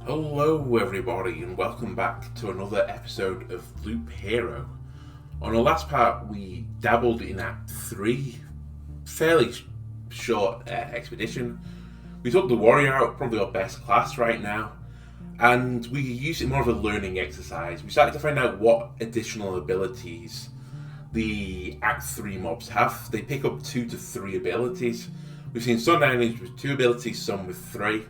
Hello everybody and welcome back to another episode of Loop Hero. On our last part we dabbled in Act 3, fairly short expedition. We took the warrior out, probably our best class right now, and we used it more of a learning exercise. We started to find out what additional abilities the Act 3 mobs have. They pick up 2 to 3 abilities. We've seen some enemies with 2 abilities, some with 3.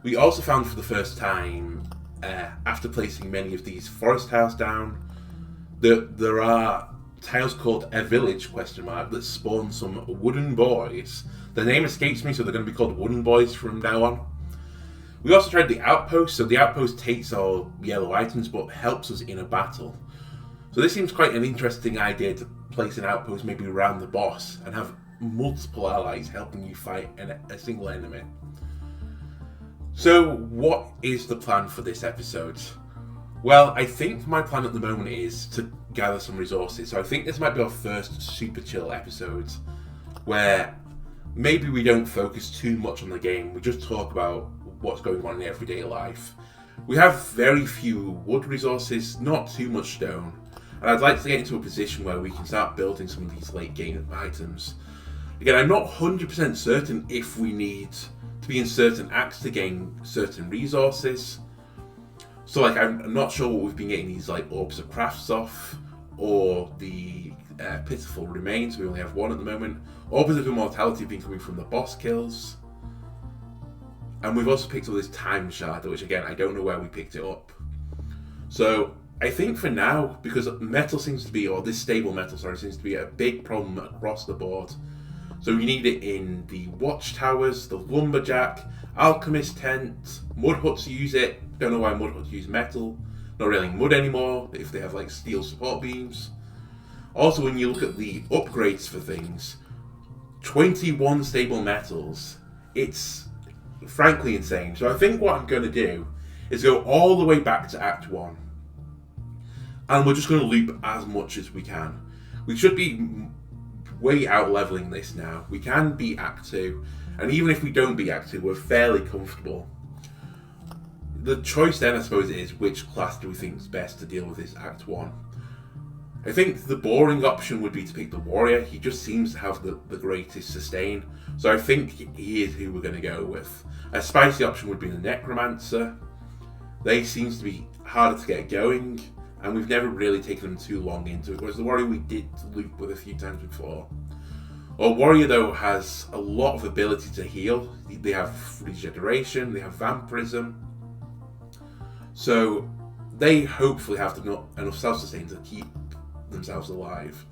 We also found for the first time, after placing many of these forest tiles down, that there are tiles called a village ? That spawn some wooden boys. The name escapes me, so they're going to be called wooden boys from now on. We also tried the outpost, so the outpost takes our yellow items but helps us in a battle. So this seems quite an interesting idea to place an outpost maybe around the boss and have multiple allies helping you fight a single enemy. So, what is the plan for this episode? Well, I think my plan at the moment is to gather some resources. So I think this might be our first super chill episode where maybe we don't focus too much on the game. We just talk about what's going on in everyday life. We have very few wood resources, not too much stone. And I'd like to get into a position where we can start building some of these late game items. Again, I'm not 100% certain if we need to be in certain acts to gain certain resources. So I'm not sure what we've been getting these orbs of crafts off, or the pitiful remains. We only have 1 at the moment. Orbs of immortality have been coming from the boss kills. And we've also picked up this time shard, which again, I don't know where we picked it up. So I think for now, because metal seems to be, or this stable metal, seems to be a big problem across the board. So we need it in the watchtowers, the lumberjack, alchemist tent, mud huts use it. Don't know why mud huts use metal. Not really mud anymore, if they have steel support beams. Also, when you look at the upgrades for things, 21 stable metals, it's frankly insane. So I think what I'm going to do is go all the way back to Act 1. And we're just going to loop as much as we can. We should be way out leveling this now. We can beat Act 2, and even if we don't beat Act 2, we're fairly comfortable. The choice then, I suppose, is which class do we think is best to deal with this Act 1. I think the boring option would be to pick the warrior. He just seems to have the greatest sustain, so I think he is who we're going to go with. A spicy option would be the necromancer. They seems to be harder to get going, and we've never really taken them too long into it, whereas the warrior we did loop with a few times before. Our warrior though has a lot of ability to heal. They have regeneration, they have vampirism, so they hopefully have enough self-sustain to keep themselves alive.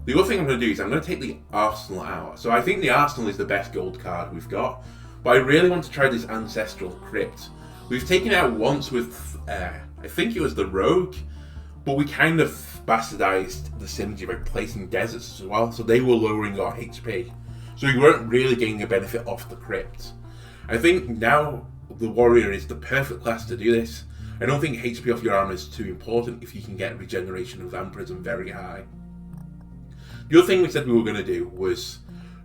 The other thing I'm going to do is I'm going to take the arsenal out. So I think the arsenal is the best gold card we've got, but I really want to try this ancestral crypt. We've taken it out once with I think it was the rogue, but we kind of bastardized the synergy by placing deserts as well, so they were lowering our HP. So we weren't really getting a benefit off the crypt. I think now the warrior is the perfect class to do this. I don't think HP off your armor is too important if you can get regeneration and vampirism very high. The other thing we said we were going to do was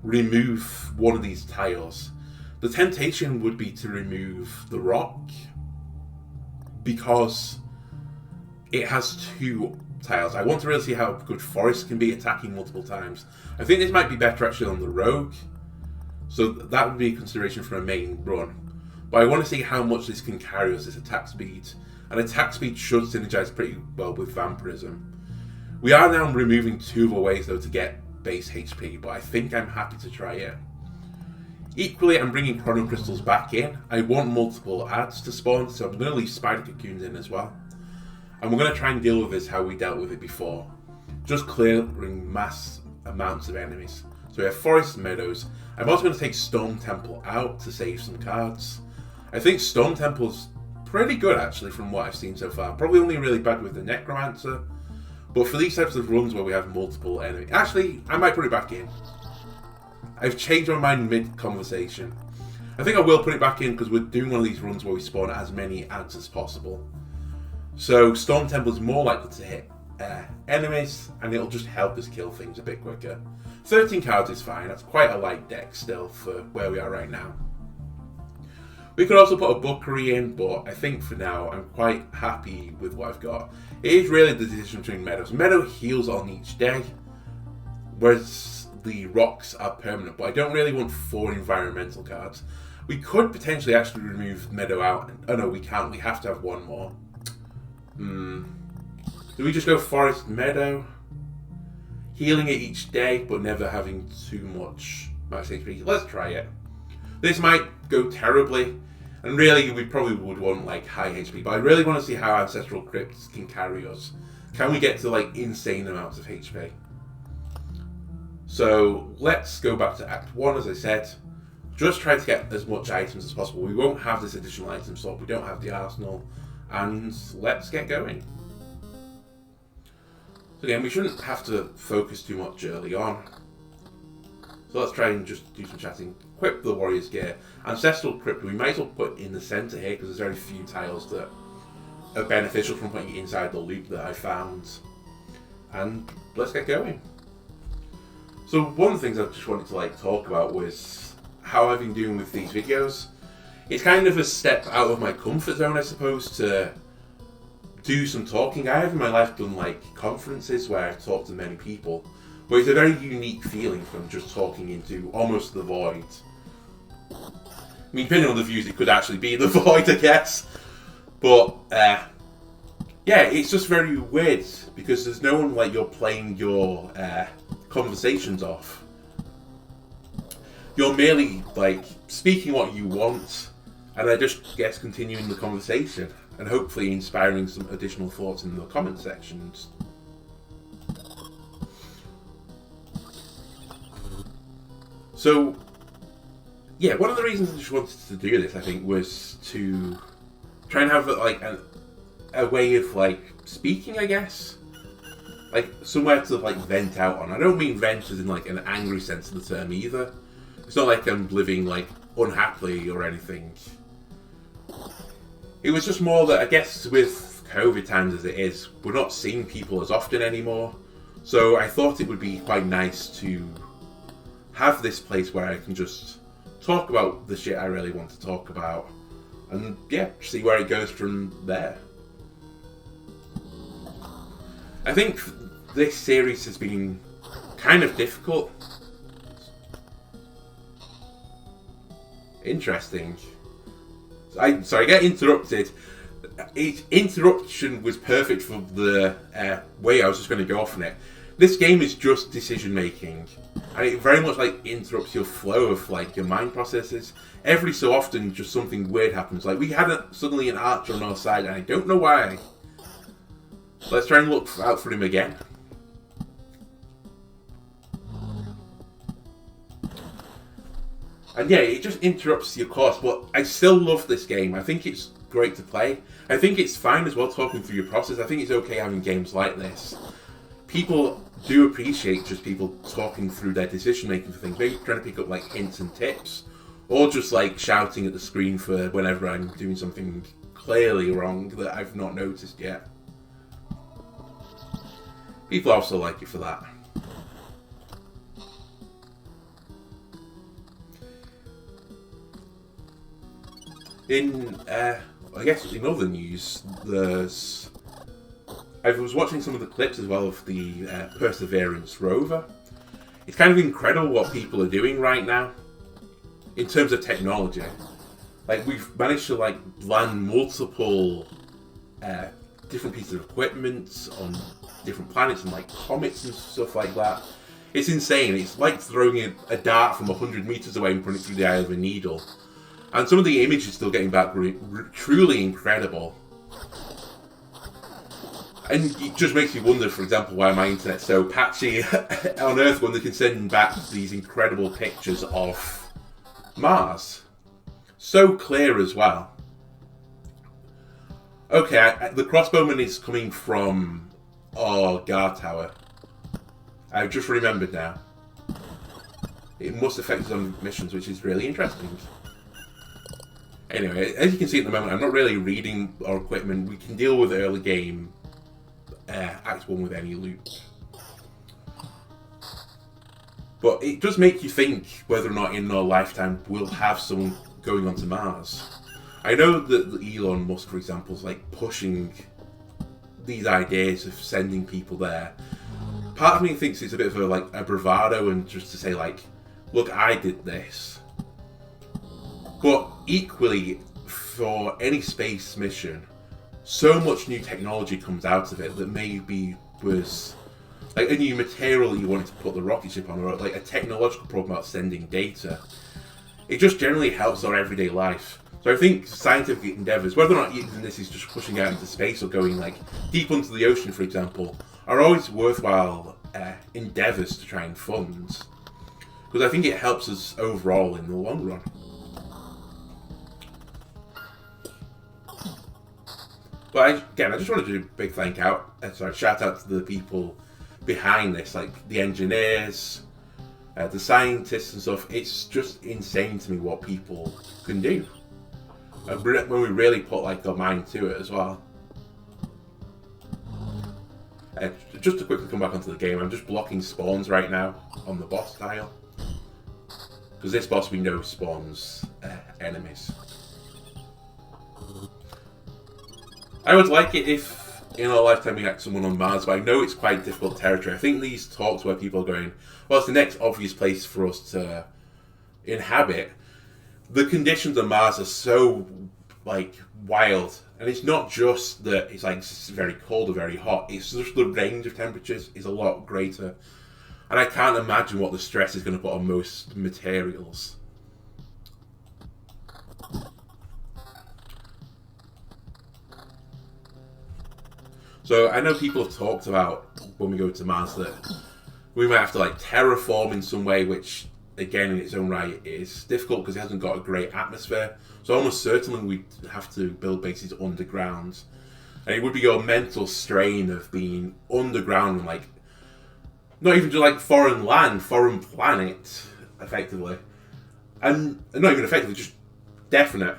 remove one of these tiles. The temptation would be to remove the rock, because it has 2 tiles. I want to really see how good forest can be attacking multiple times. I think this might be better actually on the rogue, so that would be a consideration for a main run. But I want to see how much this can carry us, this attack speed. And attack speed should synergize pretty well with vampirism. We are now removing 2 other ways though to get base HP, but I think I'm happy to try it. Equally, I'm bringing chrono crystals back in. I want multiple adds to spawn, so I'm going to leave spider cocoons in as well. And we're going to try and deal with this how we dealt with it before. Just clearing mass amounts of enemies. So we have forests and meadows. I'm also going to take Stone Temple out to save some cards. I think Stone Temple's pretty good actually from what I've seen so far. Probably only really bad with the Necromancer. But for these types of runs where we have multiple enemies... Actually, I might put it back in. I've changed my mind mid-conversation. I think I will put it back in because we're doing one of these runs where we spawn as many ads as possible. So Storm Temple is more likely to hit enemies, and it'll just help us kill things a bit quicker. 13 cards is fine. That's quite a light deck still for where we are right now. We could also put a bookery in, but I think for now I'm quite happy with what I've got. It is really the decision between Meadows. Meadow heals on each day, whereas the rocks are permanent, but I don't really want 4 environmental cards. We could potentially actually remove Meadow out. Oh no, we can't. We have to have 1 more. Do we just go Forest Meadow? Healing it each day, but never having too much max HP. Let's try it. This might go terribly, and really we probably would want like high HP, but I really want to see how Ancestral Crypts can carry us. Can we get to like insane amounts of HP? So let's go back to Act 1, as I said. Just try to get as much items as possible. We won't have this additional item swap, we don't have the arsenal, and let's get going. So again, we shouldn't have to focus too much early on. So let's try and just do some chatting. Equip the warrior's gear. Ancestral Crypt, we might as well put in the centre here because there's very few tiles that are beneficial from putting it inside the loop that I found. And let's get going. So one of the things I just wanted to like talk about was how I've been doing with these videos. It's kind of a step out of my comfort zone, I suppose, to do some talking. I have in my life done like conferences where I've talked to many people, but it's a very unique feeling from just talking into almost the void. I mean, depending on the views, it could actually be the void, I guess. But yeah, it's just very weird because there's no one like you're playing your conversations off. You're merely like speaking what you want, and I just guess continuing the conversation and hopefully inspiring some additional thoughts in the comment sections. So, yeah, one of the reasons I just wanted to do this, I think, was to try and have like a way of like speaking, I guess, like somewhere to like vent out on. I don't mean vent as in like an angry sense of the term either. It's not like I'm living like unhappily or anything. It was just more that I guess with COVID times as it is, we're not seeing people as often anymore. So I thought it would be quite nice to have this place where I can just talk about the shit I really want to talk about. And yeah, see where it goes from there. I think this series has been kind of difficult. Interesting. Sorry, I get interrupted. Interruption was perfect for the way I was just going to go off on it. This game is just decision making, and it very much like interrupts your flow of like your mind processes. Every so often, just something weird happens. Like we had suddenly an archer on our side, and I don't know why. Let's try and look out for him again. And yeah, it just interrupts your course, but I still love this game. I think it's great to play. I think it's fine as well talking through your process. I think it's okay having games like this. People do appreciate just people talking through their decision making for things, maybe trying to pick up like hints and tips, or just like shouting at the screen for whenever I'm doing something clearly wrong that I've not noticed yet. People also like it for that. In, I guess in other news, I was watching some of the clips as well of the Perseverance rover. It's kind of incredible what people are doing right now in terms of technology. Like we've managed to like land multiple different pieces of equipment on different planets and like comets and stuff like that. It's insane. It's like throwing a dart from 100 meters away and putting it through the eye of a needle. And some of the images still getting back were truly incredible. And it just makes me wonder, for example, why my internet's so patchy on Earth when they can send back these incredible pictures of Mars. So clear as well. Okay, the crossbowman is coming from our guard tower. I've just remembered now. It must affect us on missions, which is really interesting. Anyway, as you can see at the moment, I'm not really reading our equipment. We can deal with early game Act 1 with any loot. But it does make you think whether or not in our lifetime we'll have someone going onto Mars. I know that Elon Musk, for example, is like pushing these ideas of sending people there. Part of me thinks it's a bit of a bravado and just to say like, look, I did this. But equally, for any space mission, so much new technology comes out of it that maybe was like a new material that you wanted to put the rocket ship on, or like a technological problem about sending data. It just generally helps our everyday life. So I think scientific endeavours, whether or not even this is just pushing out into space or going like deep into the ocean, for example, are always worthwhile endeavours to try and fund. Because I think it helps us overall in the long run. But I just want to do a big shout out to the people behind this, like the engineers, the scientists and stuff. It's just insane to me what people can do. When we really put like our mind to it as well. Just to quickly come back onto the game, I'm just blocking spawns right now on the boss tile. Because this boss we know spawns enemies. I would like it if in our lifetime we had someone on Mars, but I know it's quite difficult territory. I think these talks where people are going, well, it's the next obvious place for us to inhabit. The conditions on Mars are so like wild, and it's not just that it's like very cold or very hot. It's just the range of temperatures is a lot greater, and I can't imagine what the stress is going to put on most materials. So I know people have talked about when we go to Mars that we might have to like terraform in some way, which again in its own right is difficult because it hasn't got a great atmosphere. So almost certainly we'd have to build bases underground. And it would be your mental strain of being underground and like not even just like foreign land, foreign planet, effectively. And not even effectively, just definite.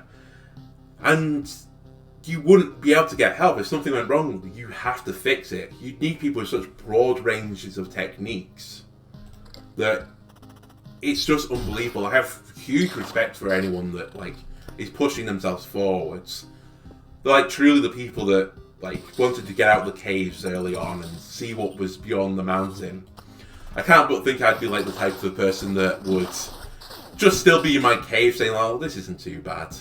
And you wouldn't be able to get help. If something went wrong, you have to fix it. You'd need people with such broad ranges of techniques that it's just unbelievable. I have huge respect for anyone that like is pushing themselves forwards. They're like truly the people that like wanted to get out of the caves early on and see what was beyond the mountain. I can't but think I'd be like the type of person that would just still be in my cave saying, oh, this isn't too bad.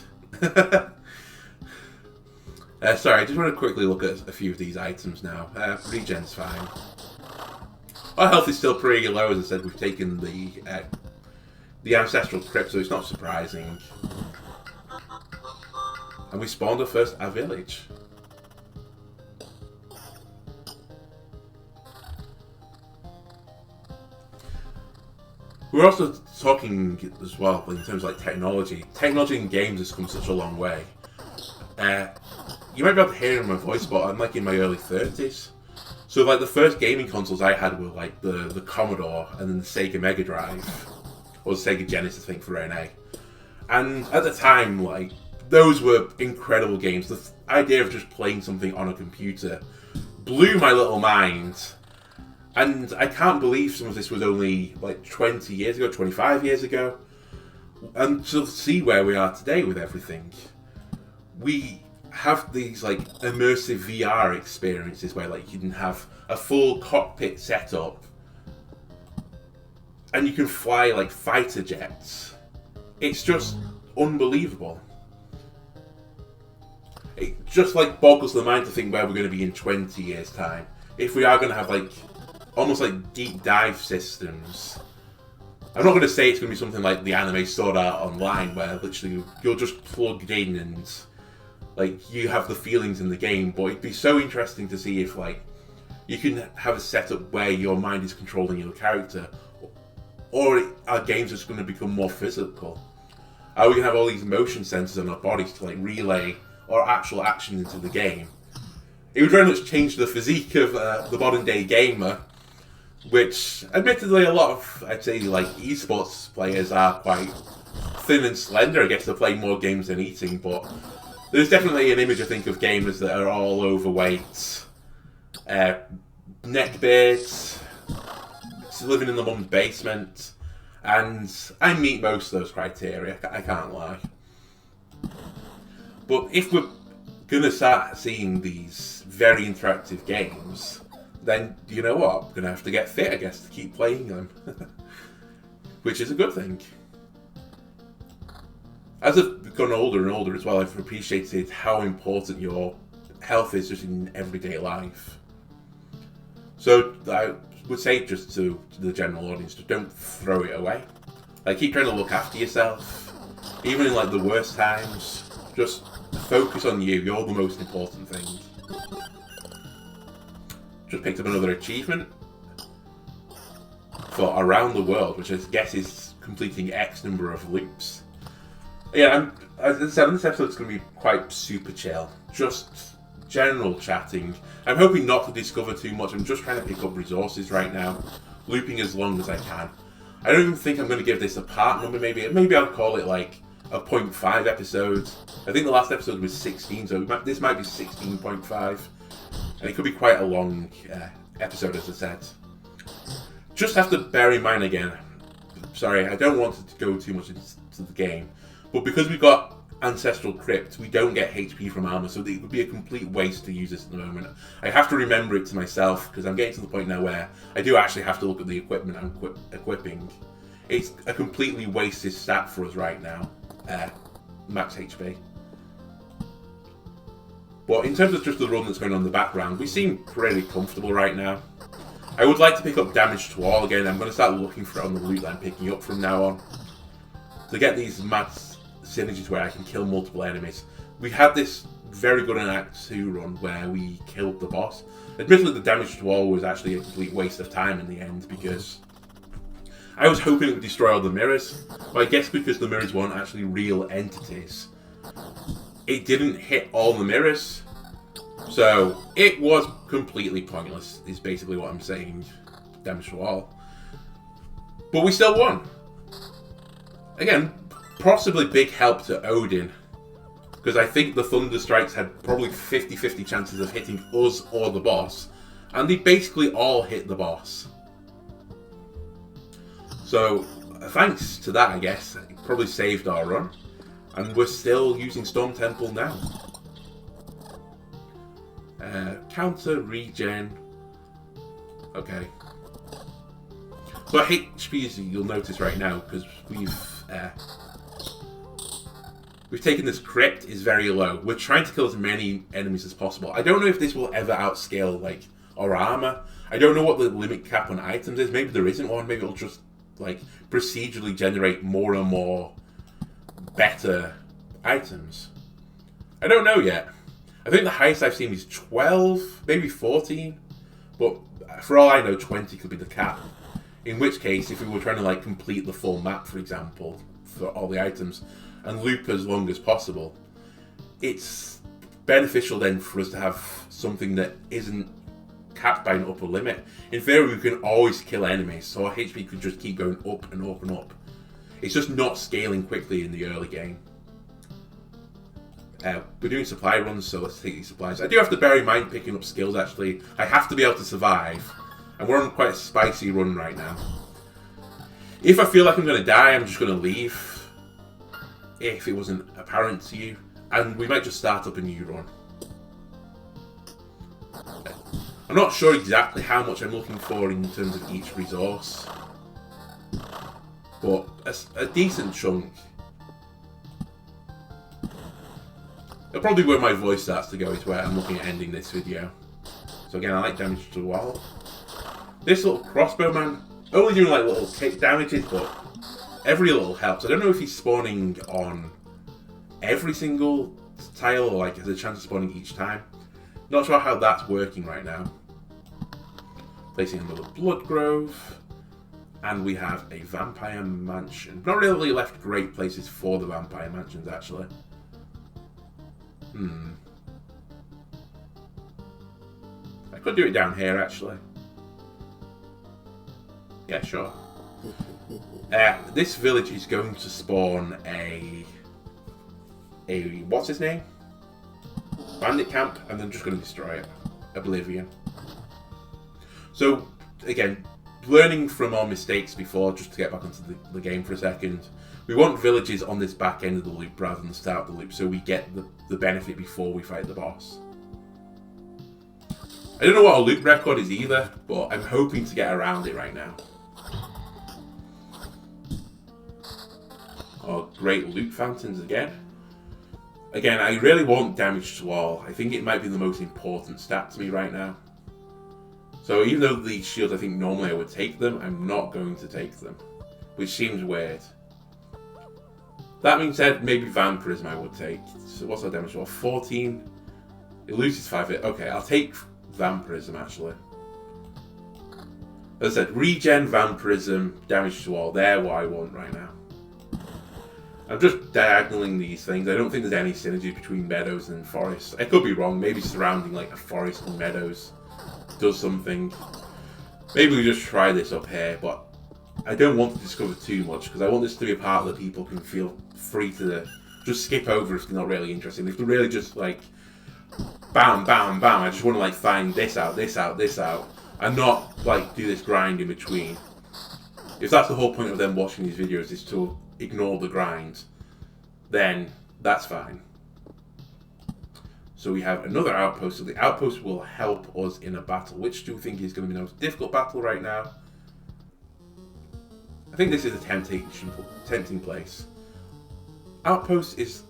Sorry, I just want to quickly look at a few of these items now. Regen's fine. Our health is still pretty low, as I said. We've taken the ancestral crypt, so it's not surprising. And we spawned our first village. We're also talking as well in terms of like technology. Technology in games has come such a long way. You might be able to hear it in my voice, but I'm like in my early 30s. So like the first gaming consoles I had were like the Commodore and then the Sega Mega Drive. Or the Sega Genesis, I think, for NA. And at the time, like, those were incredible games. The idea of just playing something on a computer blew my little mind. And I can't believe some of this was only like 20 years ago, 25 years ago. And to see where we are today with everything. We have these like immersive VR experiences where like you can have a full cockpit setup and you can fly like fighter jets. It's just unbelievable. It just like boggles the mind to think where we're going to be in 20 years time. If we are going to have like almost like deep dive systems. I'm not going to say it's going to be something like the anime Sword Art Online where literally you're just plugged in and like you have the feelings in the game, but it'd be so interesting to see if like you can have a setup where your mind is controlling your character, or our games are just going to become more physical. Are we going to have all these motion sensors on our bodies to like relay our actual action into the game? It would very much change the physique of the modern day gamer, which admittedly a lot of, I'd say like esports players are quite thin and slender. I guess they play more games than eating, but there's definitely an image I think of gamers that are all overweight, neckbeards, living in the mum's basement, and I meet most of those criteria, I can't lie. But if we're gonna start seeing these very interactive games, then you know what? I'm gonna have to get fit, I guess, to keep playing them. Which is a good thing. As I've gone older and older as well, I've appreciated how important your health is just in everyday life. So I would say just to the general audience, just don't throw it away. Like, keep trying to look after yourself. Even in like the worst times, just focus on you. You're the most important thing. Just picked up another achievement for around the world, which I guess is completing X number of loops. Yeah, as I said, this episode's going to be quite super chill. Just general chatting. I'm hoping not to discover too much. I'm just trying to pick up resources right now, looping as long as I can. I don't even think I'm going to give this a part number. Maybe I'll call it like a 0.5 episode. I think the last episode was 16, so this might be 16.5. And it could be quite a long episode, as I said. Just have to bear in mind again, sorry, I don't want to go too much into the game, but because we've got Ancestral Crypt, we don't get HP from armor, so it would be a complete waste to use this at the moment. I have to remember it to myself, because I'm getting to the point now where I do actually have to look at the equipment I'm equipping. It's a completely wasted stat for us right now, max HP. But in terms of just the run that's going on in the background, we seem pretty comfortable right now. I would like to pick up damage to all again. I'm going to start looking for it on the loot that I'm picking up from now on, to get these mad synergies where I can kill multiple enemies. We had this very good in Act 2 run where we killed the boss. Admittedly, the damage to all was actually a complete waste of time in the end, because I was hoping it would destroy all the mirrors, but I guess because the mirrors weren't actually real entities, it didn't hit all the mirrors. So it was completely pointless, is basically what I'm saying. Damage to all. But we still won. Again, possibly big help to Odin, because I think the Thunder Strikes had probably 50-50 chances of hitting us or the boss, and they basically all hit the boss. So thanks to that, I guess, it probably saved our run, and we're still using Storm Temple now. Counter, regen. Okay. So our HP, you'll notice right now, because we've taken this crypt, is very low. We're trying to kill as many enemies as possible. I don't know if this will ever outscale like our armor. I don't know what the limit cap on items is. Maybe there isn't one. Maybe it'll just like procedurally generate more and more better items. I don't know yet. I think the highest I've seen is 12, maybe 14, but for all I know, 20 could be the cap. In which case, if we were trying to like complete the full map, for example, for all the items, and loop as long as possible, it's beneficial then for us to have something that isn't capped by an upper limit. In theory, we can always kill enemies, so our HP could just keep going up and up and up. It's just not scaling quickly in the early game. We're doing supply runs, so let's take these supplies. I do have to bear in mind picking up skills, actually. I have to be able to survive, and we're on quite a spicy run right now. If I feel like I'm going to die, I'm just going to leave, if it wasn't apparent to you, and we might just start up a new run. I'm not sure exactly how much I'm looking for in terms of each resource, but a decent chunk. Probably where my voice starts to go is where I'm looking at ending this video. So again, I like damage to the wall. This little crossbow man, only doing like little kick damages, but every little helps. I don't know if he's spawning on every single tile or like has a chance of spawning each time. Not sure how that's working right now. Placing another blood grove. And we have a vampire mansion. Not really left great places for the vampire mansions, actually. I could do it down here, actually. Yeah, sure. This village is going to spawn a what's his name? Bandit camp, and then just going to destroy it. Oblivion. So, again, learning from our mistakes before, just to get back into the game for a second, We want villages on this back end of the loop rather than the start of the loop, so we get the benefit before we fight the boss. I don't know what a loop record is either, but I'm hoping to get around it right now. Oh, great loop fountains again. Again, I really want damage to all. I think it might be the most important stat to me right now. So even though these shields, I think normally I would take them, I'm not going to take them. Which seems weird. That being said, maybe Vampirism I would take. So what's our damage to all? 14. It loses 5 hit. Okay, I'll take Vampirism actually. As I said, regen, Vampirism, damage to all. They're what I want right now. I'm just diagonaling these things. I don't think there's any synergy between meadows and forests. I could be wrong. Maybe surrounding like a forest and meadows does something. Maybe we just try this up here, but I don't want to discover too much because I want this to be a part that people can feel free to just skip over if they're not really interested. If they're really just like bam, bam, bam, I just want to like find this out, this out, this out, and not like do this grind in between. If that's the whole point of them watching these videos is to ignore the grind, then that's fine. So we have another outpost. So the outpost will help us in a battle. Which do you think is going to be the most difficult battle right now? I think this is a tempting place. Outpost is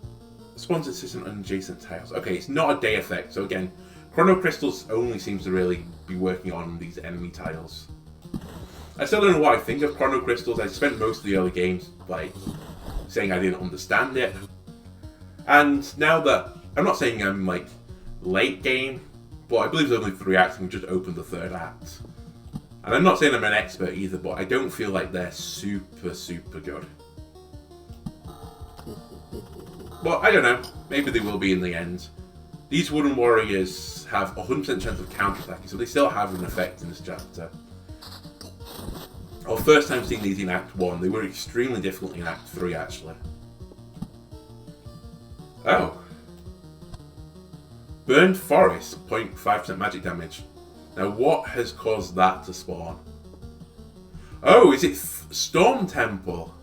spawns assistant on adjacent tiles. Okay, it's not a day effect. So again, Chrono Crystals only seems to really be working on these enemy tiles. I still don't know what I think of Chrono Crystals. I spent most of the early games like saying I didn't understand it. And now that, I'm not saying I'm like late game, but I believe there's only 3 acts and we just opened the 3rd act. And I'm not saying I'm an expert either, but I don't feel like they're super, super good. But I don't know, maybe they will be in the end. These wooden warriors have 100% chance of counterattacking, so they still have an effect in this chapter. Our first time seeing these in Act 1, they were extremely difficult in Act 3 actually. Oh. Burned Forest, 0.5% magic damage. Now what has caused that to spawn? Oh, is it Storm Temple?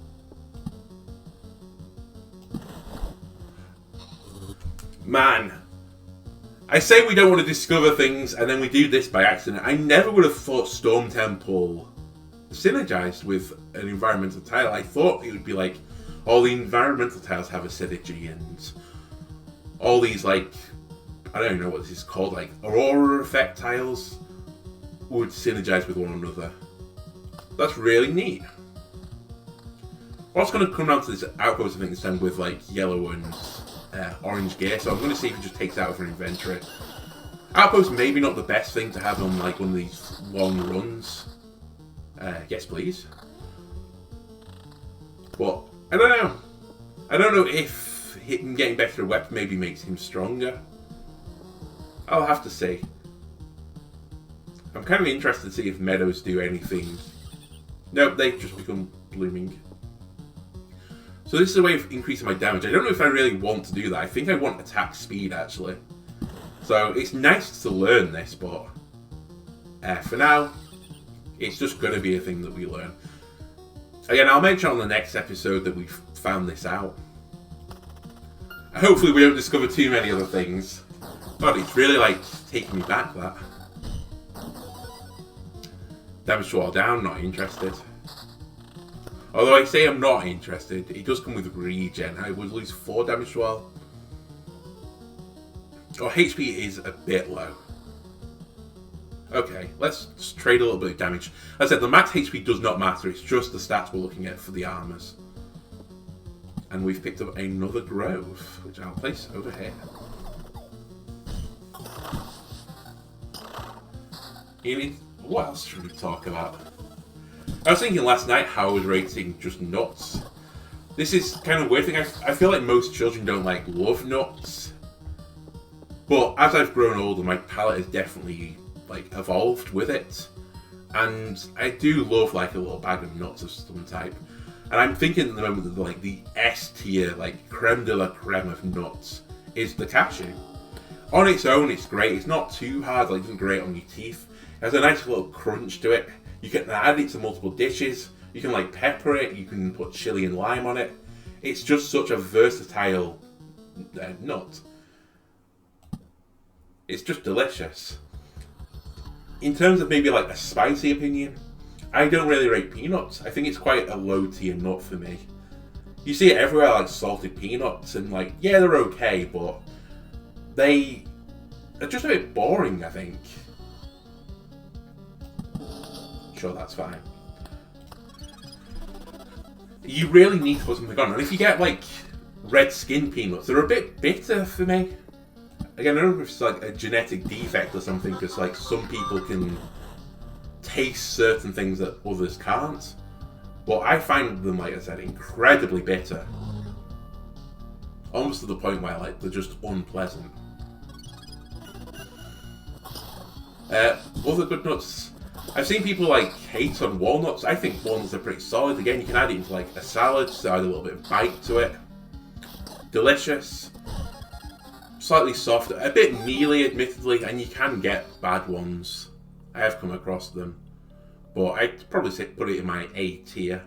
Man. I say we don't want to discover things and then we do this by accident. I never would have thought Storm Temple synergized with an environmental tile. I thought it would be like all the environmental tiles have a synergy and all these like, I don't know what this is called, like aurora effect tiles would synergize with one another. That's really neat. What's going to come down to this outpost I think this time with like yellow and orange gear, so I'm going to see if it just takes out of her inventory. Outpost maybe not the best thing to have on like one of these long runs. Yes, please. But I don't know. I don't know if him getting better weapon maybe makes him stronger. I'll have to see. I'm kind of interested to see if meadows do anything. Nope, they just become blooming. So this is a way of increasing my damage. I don't know if I really want to do that. I think I want attack speed actually. So it's nice to learn this, but for now, it's just going to be a thing that we learn. Again, I'll mention on the next episode that we've found this out. Hopefully we don't discover too many other things. God, it's really like taking me back, that. Damage to all down, not interested. Although I say I'm not interested, it does come with regen. I would lose 4 damage to all. Our HP is a bit low. Okay, let's just trade a little bit of damage. As I said, the max HP does not matter, it's just the stats we're looking at for the armors. And we've picked up another grove, which I'll place over here. What else should we talk about? I was thinking last night how I was rating just nuts. This is kind of a weird thing. I feel like most children don't like love nuts. But as I've grown older, my palate has definitely like evolved with it. And I do love like a little bag of nuts of some type. And I'm thinking at the moment that like the S tier, like creme de la creme of nuts is the cashew. On its own, it's great. It's not too hard, like it doesn't grate on your teeth. It has a nice little crunch to it. You can add it to multiple dishes. You can like pepper it. You can put chili and lime on it. It's just such a versatile nut. It's just delicious. In terms of maybe like a spicy opinion, I don't really rate peanuts. I think it's quite a low tier nut for me. You see it everywhere, like salted peanuts, and like, yeah, they're okay, but they are just a bit boring, I think. Sure, that's fine. You really need to put something on, and if you get like red skin peanuts, they're a bit bitter for me. Again, I don't know if it's like a genetic defect or something, because like some people can taste certain things that others can't. But I find them, like I said, incredibly bitter. Almost to the point where like they're just unpleasant. Other good nuts. I've seen people like hate on walnuts. I think walnuts are pretty solid. Again, you can add it into like a salad, so add a little bit of bite to it. Delicious. Slightly soft, a bit mealy admittedly, and you can get bad ones. I have come across them. But I'd probably say put it in my A tier.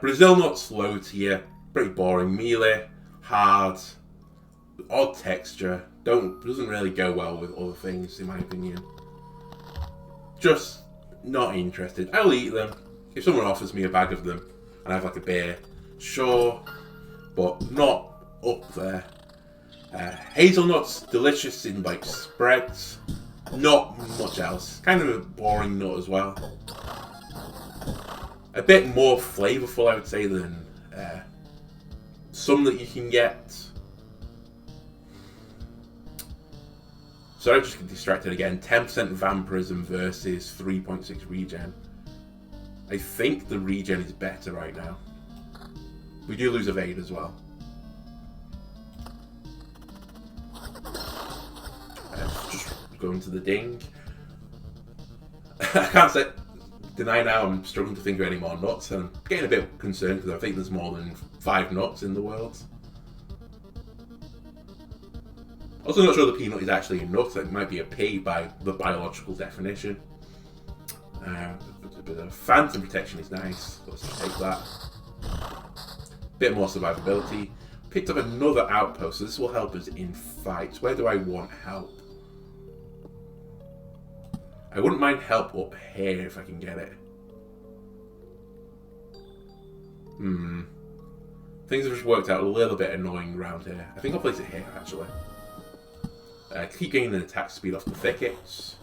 Brazil nuts, low tier. Pretty boring, mealy, hard, odd texture. Doesn't really go well with other things in my opinion. Just not interested. I'll eat them. If someone offers me a bag of them and I have like a beer, sure, but not up there. Hazelnuts, delicious in like spreads. Not much else. Kind of a boring nut as well. A bit more flavourful, I would say, than some that you can get. Sorry, I just get distracted again. 10% vampirism versus 3.6 regen. I think the regen is better right now. We do lose evade as well. Just going to the ding. I can't deny now I'm struggling to think of any more nuts. I'm getting a bit concerned because I think there's more than 5 nuts in the world. Also not sure the peanut is actually a nut. It might be a pea by the biological definition. A bit of phantom protection is nice. Let's just take that. Bit more survivability. Picked up another outpost, so this will help us in fights. Where do I want help? I wouldn't mind help up here if I can get it. Things have just worked out a little bit annoying around here. I think I'll place it here, actually. Keep gaining attack speed off the thickets.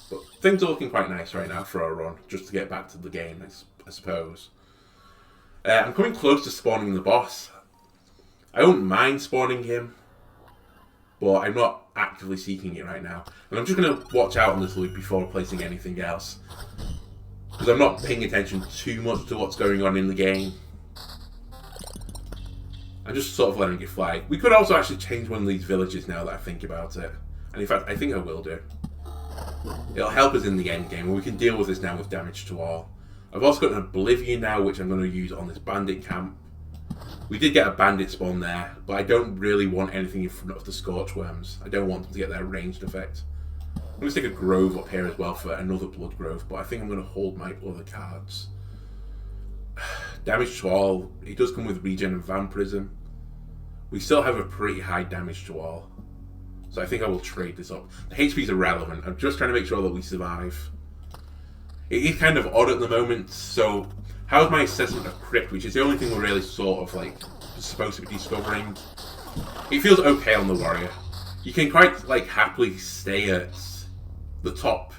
But things are looking quite nice right now for our run, just to get back to the game, I suppose. I'm coming close to spawning the boss. I don't mind spawning him, but I'm not actively seeking it right now. And I'm just going to watch out on this loop before placing anything else, because I'm not paying attention too much to what's going on in the game. I'm just sort of letting it fly. We could also actually change one of these villages now that I think about it. And in fact, I think I will do. It'll help us in the end game, and we can deal with this now with damage to all. I've also got an Oblivion now, which I'm going to use on this bandit camp. We did get a bandit spawn there, but I don't really want anything in front of the Scorchworms. I don't want them to get their ranged effect. I'm going to stick a Grove up here as well for another Blood Grove, but I think I'm going to hold my other cards. Damage to all. It does come with regen and vampirism. We still have a pretty high damage to all, so I think I will trade this up. The HP is irrelevant. I'm just trying to make sure that we survive. It is kind of odd at the moment, so how's my assessment of Crypt, which is the only thing we're really sort of like supposed to be discovering? It feels okay on the Warrior. You can quite like happily stay at the top,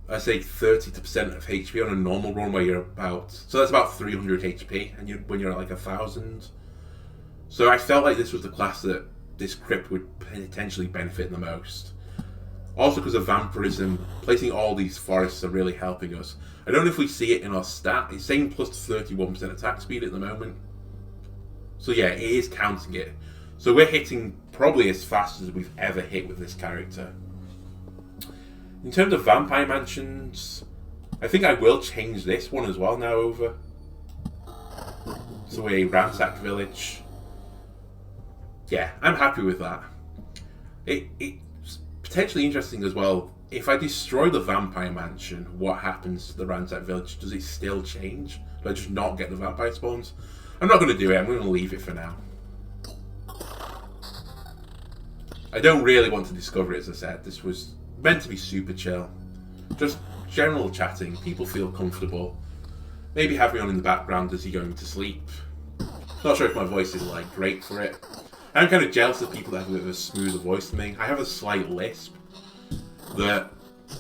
I say 30% of HP on a normal run where you're about, so that's about 300 HP, and when you're at like 1,000. So I felt like this was the class that this Crypt would potentially benefit the most. Also because of vampirism, placing all these forests are really helping us. I don't know if we see it in our stat. It's saying plus 31% attack speed at the moment. So yeah, it is counting it. So we're hitting probably as fast as we've ever hit with this character. In terms of vampire mansions, I think I will change this one as well now over. So a ransacked village. Yeah, I'm happy with that. It's potentially interesting as well. If I destroy the vampire mansion, what happens to the ransacked village? Does it still change? but just not get the vampire spawns. I'm not going to do it. I'm going to leave it for now. I don't really want to discover it, as I said. This was meant to be super chill. Just general chatting. People feel comfortable. Maybe have me on in the background as you're going to sleep. Not sure if my voice is like great for it. I'm kind of jealous of people that have a bit of a smoother voice than me. I have a slight lisp that,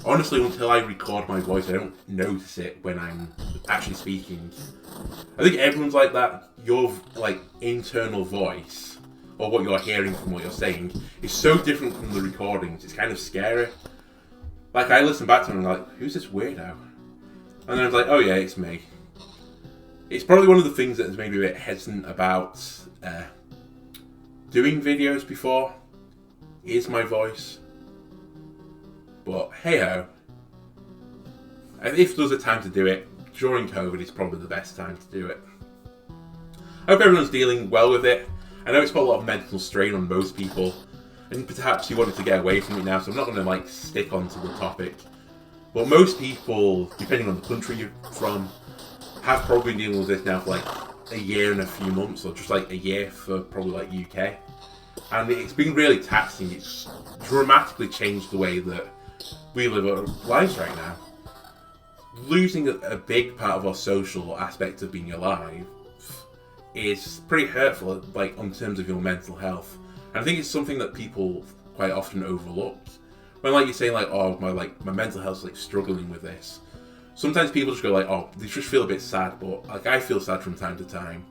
honestly, until I record my voice, I don't notice it when I'm actually speaking. I think everyone's like that. Your like internal voice, or what you're hearing from what you're saying, is so different from the recordings. It's kind of scary. Like, I listen back to it and I'm like, who's this weirdo? And then I was like, oh yeah, it's me. It's probably one of the things that has made me a bit hesitant about doing videos before, is my voice. But hey ho. If there's a time to do it, during COVID is probably the best time to do it. I hope everyone's dealing well with it. I know it's put a lot of mental strain on most people, and perhaps you wanted to get away from it now, so I'm not going to like stick onto the topic. But most people, depending on the country you're from, have probably been dealing with this now for like a year and a few months, or just like a year for probably like UK. And it's been really taxing. It's dramatically changed the way that we live our lives right now. Losing a big part of our social aspect of being alive is pretty hurtful, like in terms of your mental health. And I think it's something that people quite often overlook. When like you say like, oh, my mental health's like struggling with this. Sometimes people just go like, oh, they just feel a bit sad, but like I feel sad from time to time.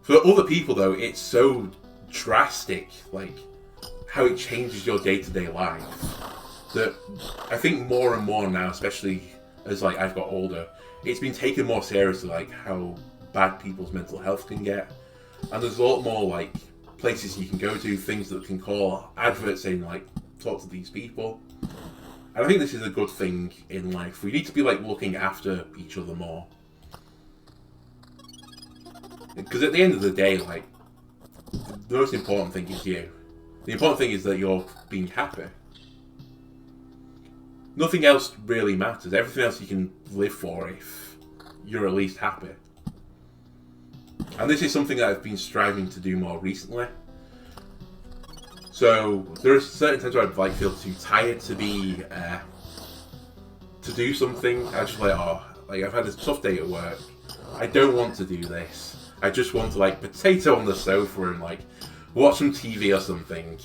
For other people though, it's so drastic, like how it changes your day-to-day life, that I think more and more now, especially as like I've got older, it's been taken more seriously, like how bad people's mental health can get. And there's a lot more like places you can go to, things that can call, adverts saying like, talk to these people. And I think this is a good thing in life. We need to be like looking after each other more. Because at the end of the day, like, the most important thing is you. The important thing is that you're being happy. Nothing else really matters. Everything else you can live for if you're at least happy. And this is something that I've been striving to do more recently. So there are certain times where I'd like feel too tired to be to do something. I just like, oh, like I've had a tough day at work. I don't want to do this. I just want to like potato on the sofa and like watch some TV or something.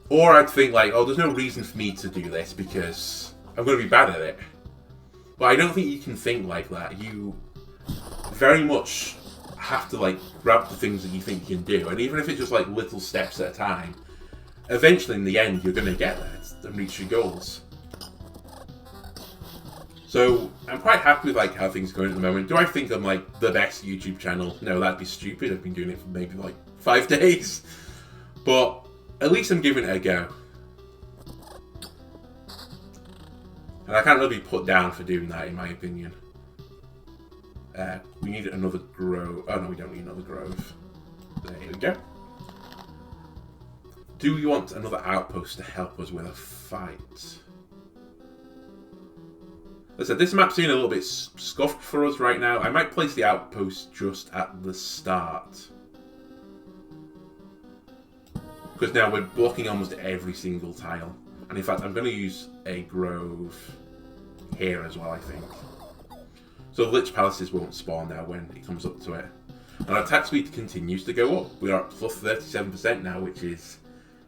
Or I'd think like, oh, there's no reason for me to do this because I'm going to be bad at it. But I don't think you can think like that. You very much have to like grab the things that you think you can do, and even if it's just like little steps at a time, eventually in the end you're going to get there and reach your goals. So I'm quite happy with like how things are going at the moment. Do I think I'm like the best YouTube channel? No, that'd be stupid. I've been doing it for maybe like 5 days, but at least I'm giving it a go. And I can't really be put down for doing that, in my opinion. We need another grove. Oh no, we don't need another grove. There we go. Do we want another outpost to help us with a fight? As I said, this map's seeming a little bit scuffed for us right now. I might place the outpost just at the start. Because now we're blocking almost every single tile. And in fact, I'm going to use a grove here as well, I think. So Lich Palaces won't spawn now when it comes up to it. And our attack speed continues to go up. We are at plus 37% now, which is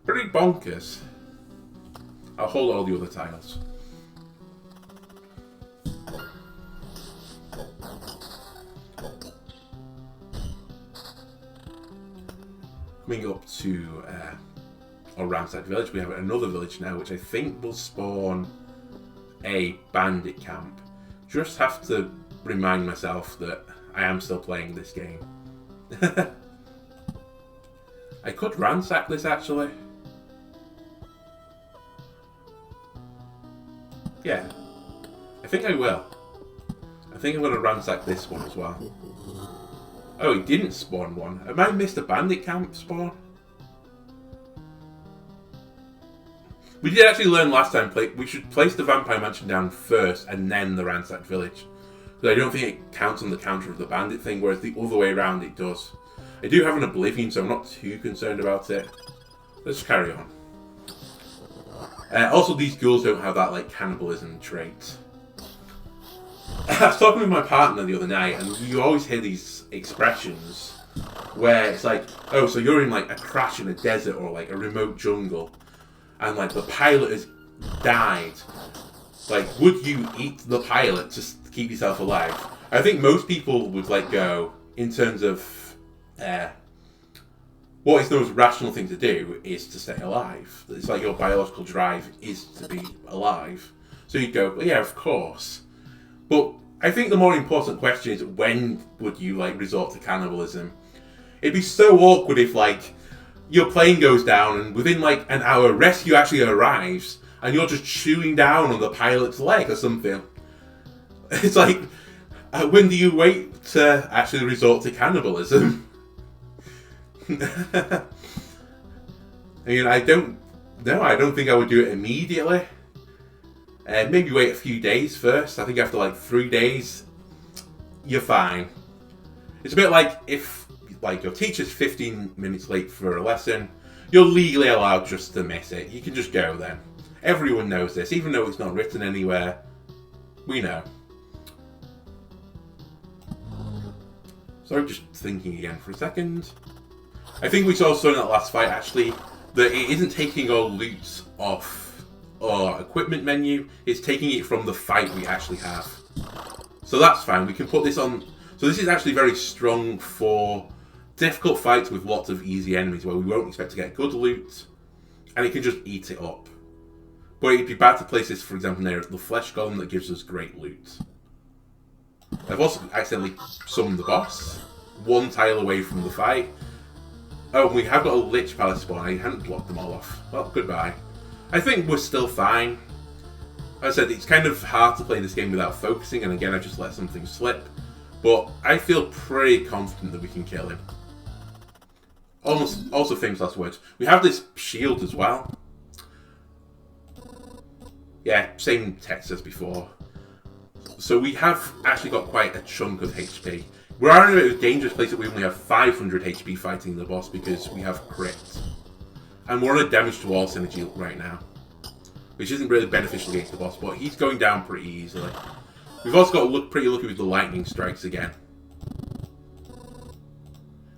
pretty bonkers. I'll hold all the other tiles. Coming up to our ransacked village, we have another village now, which I think will spawn a bandit camp. Just have to remind myself that I am still playing this game. I could ransack this actually. Yeah, I think I will. I think I'm going to ransack this one as well. Oh, he didn't spawn one. Have I missed a bandit camp spawn? We did actually learn last time, we should place the vampire mansion down first and then the ransacked village. So I don't think it counts on the counter of the bandit thing, whereas the other way around it does. I do have an oblivion, so I'm not too concerned about it. Let's carry on. Also, these ghouls don't have that like cannibalism trait. I was talking with my partner the other night, and you always hear these expressions where it's like, oh, so you're in like a crash in a desert or like a remote jungle, and like the pilot has died. Like, would you eat the pilot to keep yourself alive? I think most people would like go in terms of what is the most rational thing to do is to stay alive. It's like your biological drive is to be alive. So you'd go, well, yeah, of course. But I think the more important question is, when would you like resort to cannibalism? It'd be so awkward if like your plane goes down and within like an hour rescue actually arrives and you're just chewing down on the pilot's leg or something. It's like, when do you wait to actually resort to cannibalism? I mean, I don't think I would do it immediately. Maybe wait a few days first. I think after like 3 days, you're fine. It's a bit like if like your teacher's 15 minutes late for a lesson, you're legally allowed just to miss it. You can just go then. Everyone knows this, even though it's not written anywhere. We know. So I'm just thinking again for a second. I think we saw in that last fight actually that it isn't taking our loot off our equipment menu, it's taking it from the fight we actually have. So that's fine, we can put this on. So this is actually very strong for difficult fights with lots of easy enemies where we won't expect to get good loot and it can just eat it up. But it'd be bad to place this, for example, near the flesh golem that gives us great loot. I've also accidentally summoned the boss, one tile away from the fight. Oh, we have got a Lich Palace spawn. I hadn't blocked them all off. Well, goodbye. I think we're still fine. As I said, it's kind of hard to play this game without focusing, and again, I just let something slip. But I feel pretty confident that we can kill him. Also, famous last words. We have this shield as well. Yeah, same text as before. So we have actually got quite a chunk of HP. We're in a bit of a dangerous place that we only have 500 HP fighting the boss because we have crit. And we're on a damage to all synergy right now, which isn't really beneficial against the boss, but he's going down pretty easily. We've also got to look pretty lucky with the lightning strikes again.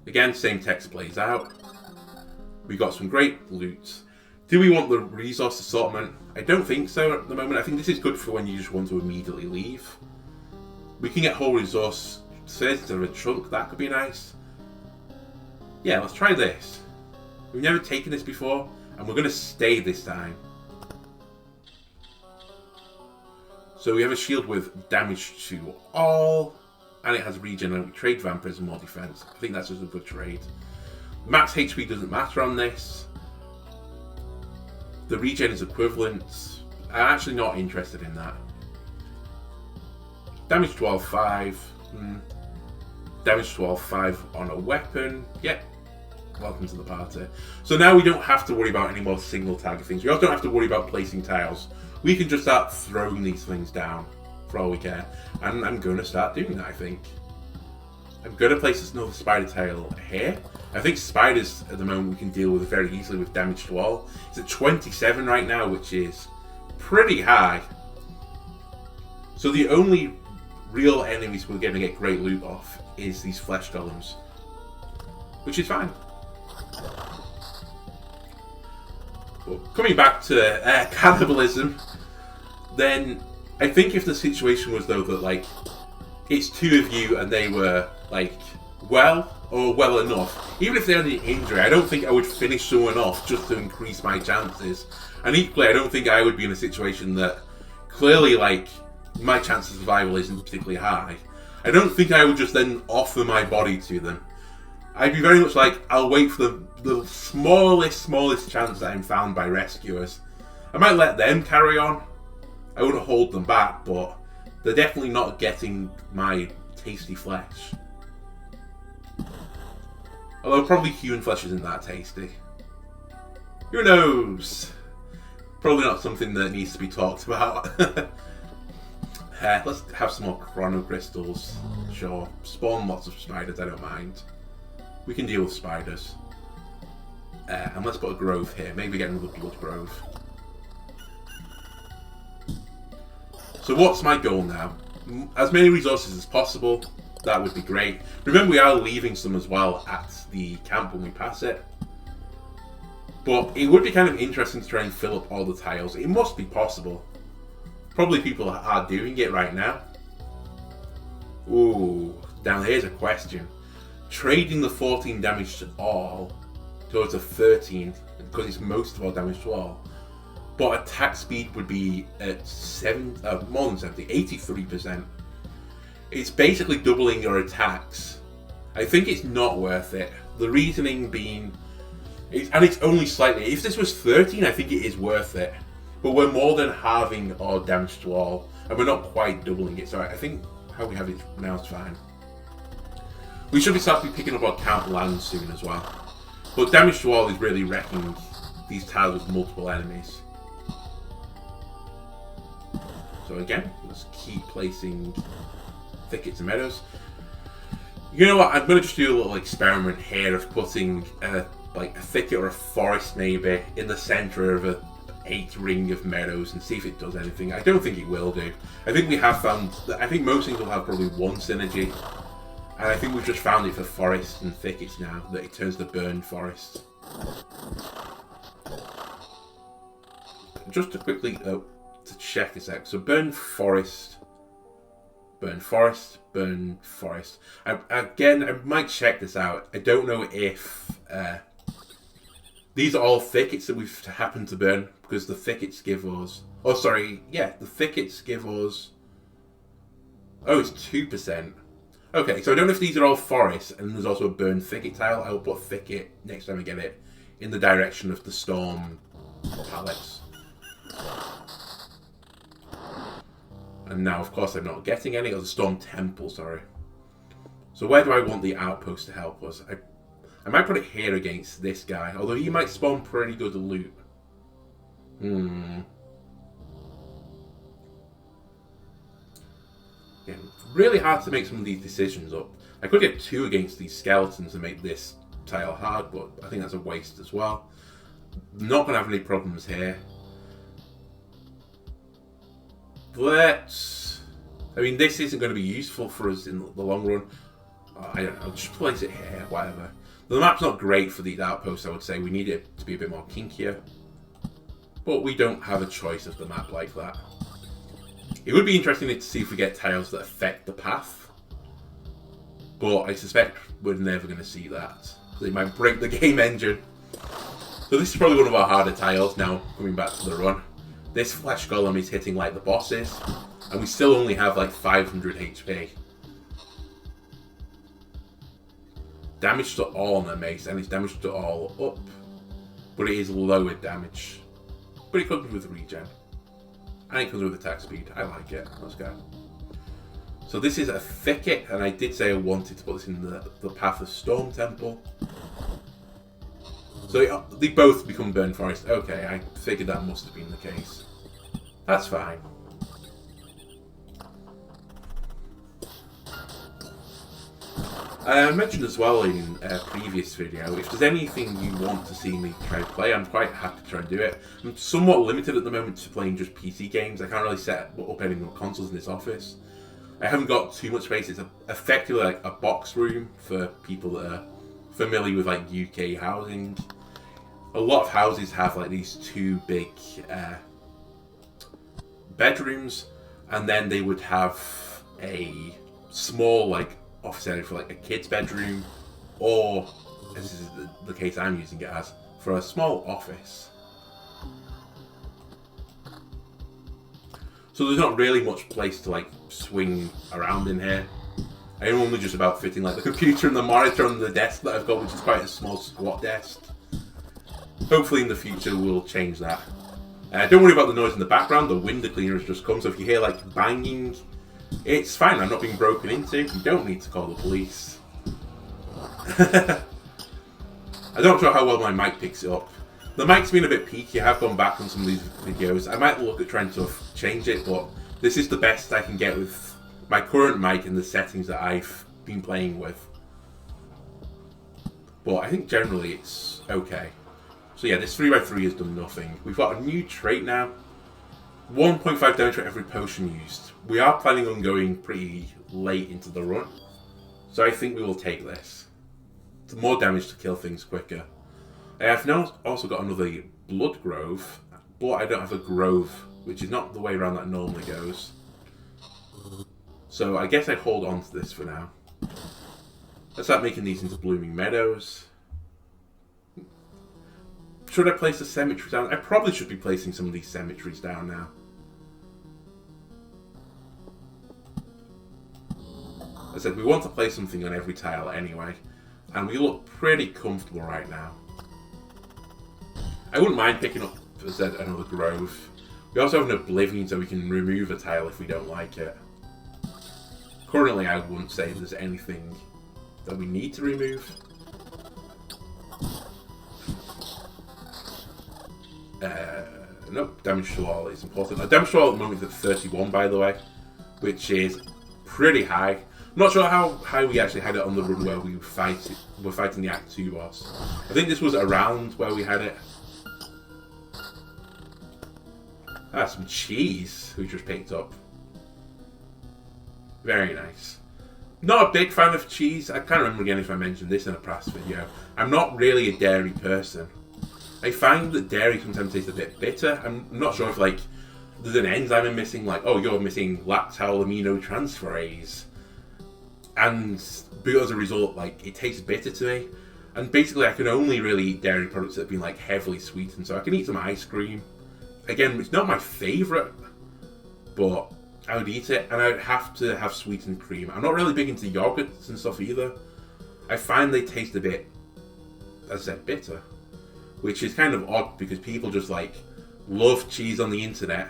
Again, same text plays out. We got some great loot. Do we want the resource assortment? I don't think so at the moment. I think this is good for when you just want to immediately leave. We can get whole resource set instead of a chunk. That could be nice. Yeah, let's try this. We've never taken this before, and we're going to stay this time. So we have a shield with damage to all, and it has regen. Trade vampires and more defense. I think that's just a good trade. Max HP doesn't matter on this. The regen is equivalent. I'm actually not interested in that. Damage to all 5. Damage to all 5 on a weapon. Yep. Welcome to the party. So now we don't have to worry about any more single target things. We also don't have to worry about placing tiles. We can just start throwing these things down for all we care. And I'm going to start doing that, I think. I'm going to place another spider tile here. I think spiders at the moment we can deal with very easily with damage to all. It's at 27 right now, which is pretty high. So the only real enemies we're going to get great loot off is these flesh golems, which is fine. But coming back to cannibalism, then I think if the situation was though that like it's 2 of you and they were like well enough, even if they had an injury, I don't think I would finish someone off just to increase my chances. And equally, I don't think I would be in a situation that clearly like my chance of survival isn't particularly high. I don't think I would just then offer my body to them. I'd be very much like, I'll wait for the smallest chance that I'm found by rescuers. I might let them carry on. I wouldn't hold them back, but they're definitely not getting my tasty flesh. Although probably human flesh isn't that tasty. Who knows? Probably not something that needs to be talked about. Let's have some more chrono crystals. Sure. Spawn lots of spiders, I don't mind. We can deal with spiders. And let's put a grove here. Maybe get another blood grove. So what's my goal now? As many resources as possible. That would be great. Remember, we are leaving some as well at the camp when we pass it. But it would be kind of interesting to try and fill up all the tiles. It must be possible. Probably people are doing it right now. Ooh, now here's a question. Trading the 14 damage to all towards a 13, because it's most of all damage to all. But attack speed would be at more than 70, 83%. It's basically doubling your attacks. I think it's not worth it. The reasoning being, and it's only slightly. If this was 13, I think it is worth it. But we're more than halving our damage to all, and we're not quite doubling it. So I think how we have it now is fine. We should be starting picking up our count land soon as well. But damage to all is really wrecking these tiles with multiple enemies. So again, let's keep placing thickets and meadows. You know what? I'm going to just do a little experiment here of putting like a thicket or a forest maybe in the center of a 8 ring of meadows and see if it does anything. I don't think it will do. I think we have found that. I think most things will have probably one synergy, and I think we've just found it for forests and thickets now that it turns to burned forest. Just to quickly to check a sec. So burn forest, burn forest, burn forest. Again, I might check this out. I don't know if these are all thickets that we've happened to burn, because the thickets give us... Oh, sorry. Yeah, the thickets give us... Oh, it's 2%. Okay, so I don't know if these are all forests, and there's also a burned thicket tile. I will put thicket next time I get it in the direction of the storm pallets. And now, of course, I'm not getting any. Or the storm temple, sorry. So where do I want the outpost to help us? I might put it here against this guy, although he might spawn pretty good loot. Yeah, really hard to make some of these decisions up. I could get 2 against these skeletons and make this tile hard, but I think that's a waste as well. Not going to have any problems here. Let's... I mean, this isn't going to be useful for us in the long run. I don't know, I'll just place it here, whatever. The map's not great for these outposts, I would say. We need it to be a bit more kinkier. But we don't have a choice of the map like that. It would be interesting to see if we get tiles that affect the path. But I suspect we're never going to see that. They might break the game engine. So this is probably one of our harder tiles now, coming back to the run. This flesh golem is hitting like the bosses. And we still only have like 500 HP. Damage to all on the mace, and it's damage to all up, but it is lower damage. But it comes with regen, and it comes with attack speed. I like it. Let's go. So this is a thicket, and I did say I wanted to put this in the path of Storm Temple. So they both become Burn Forest. Okay, I figured that must have been the case. That's fine. I mentioned as well in a previous video, if there's anything you want to see me try to play, I'm quite happy to try and do it. I'm somewhat limited at the moment to playing just PC games. I can't really set up any more consoles in this office. I haven't got too much space. It's effectively like a box room for people that are familiar with like UK housing. A lot of houses have like these 2 big bedrooms, and then they would have a small like office area for like a kid's bedroom, or this is the case I'm using it as, for a small office. So there's not really much place to like swing around in here. I'm only just about fitting like the computer and the monitor on the desk that I've got, which is quite a small squat desk. Hopefully in the future we'll change that. Don't worry about the noise in the background. The window cleaner has just come, so if you hear like banging, it's fine. I'm not being broken into. You don't need to call the police. I'm not sure how well my mic picks it up. The mic's been a bit peaky. I have gone back on some of these videos. I might look at trying to change it, but This is the best I can get with my current mic and the settings that I've been playing with. But I think generally it's okay. So yeah, this 3x3 has done nothing. We've got a new trait now. 1.5 damage for every potion used. We are planning on going pretty late into the run. So I think we will take this. It's more damage to kill things quicker. I have now also got another Blood Grove, but I don't have a Grove, which is not the way around that normally goes. So I guess I hold on to this for now. Let's start making these into Blooming Meadows. Should I place the cemetery down? I probably should be placing some of these cemeteries down now. I said we want to place something on every tile anyway, and we look pretty comfortable right now. I wouldn't mind picking up, as I said, another Grove. We also have an Oblivion, so we can remove a tile if we don't like it. Currently, I wouldn't say there's anything that we need to remove. Nope, damage to all is important. Now, damage to all at the moment is at 31, by the way, which is pretty high. I'm not sure how high we actually had it on the run where we were fighting the Act 2 boss. I think this was around where we had it. Ah, some cheese we just picked up. Very nice. Not a big fan of cheese. I can't remember again if I mentioned this in a past video. I'm not really a dairy person. I find that dairy sometimes tastes a bit bitter. I'm not sure if like there's an enzyme I'm missing, like, oh, you're missing lactal aminotransferase. And as a result, like, it tastes bitter to me. And basically I can only really eat dairy products that have been like heavily sweetened. So I can eat some ice cream. Again, it's not my favourite, but I would eat it, and I would have to have sweetened cream. I'm not really big into yogurts and stuff either. I find they taste a bit, as I said, bitter. Which is kind of odd, because people just, like, love cheese on the internet.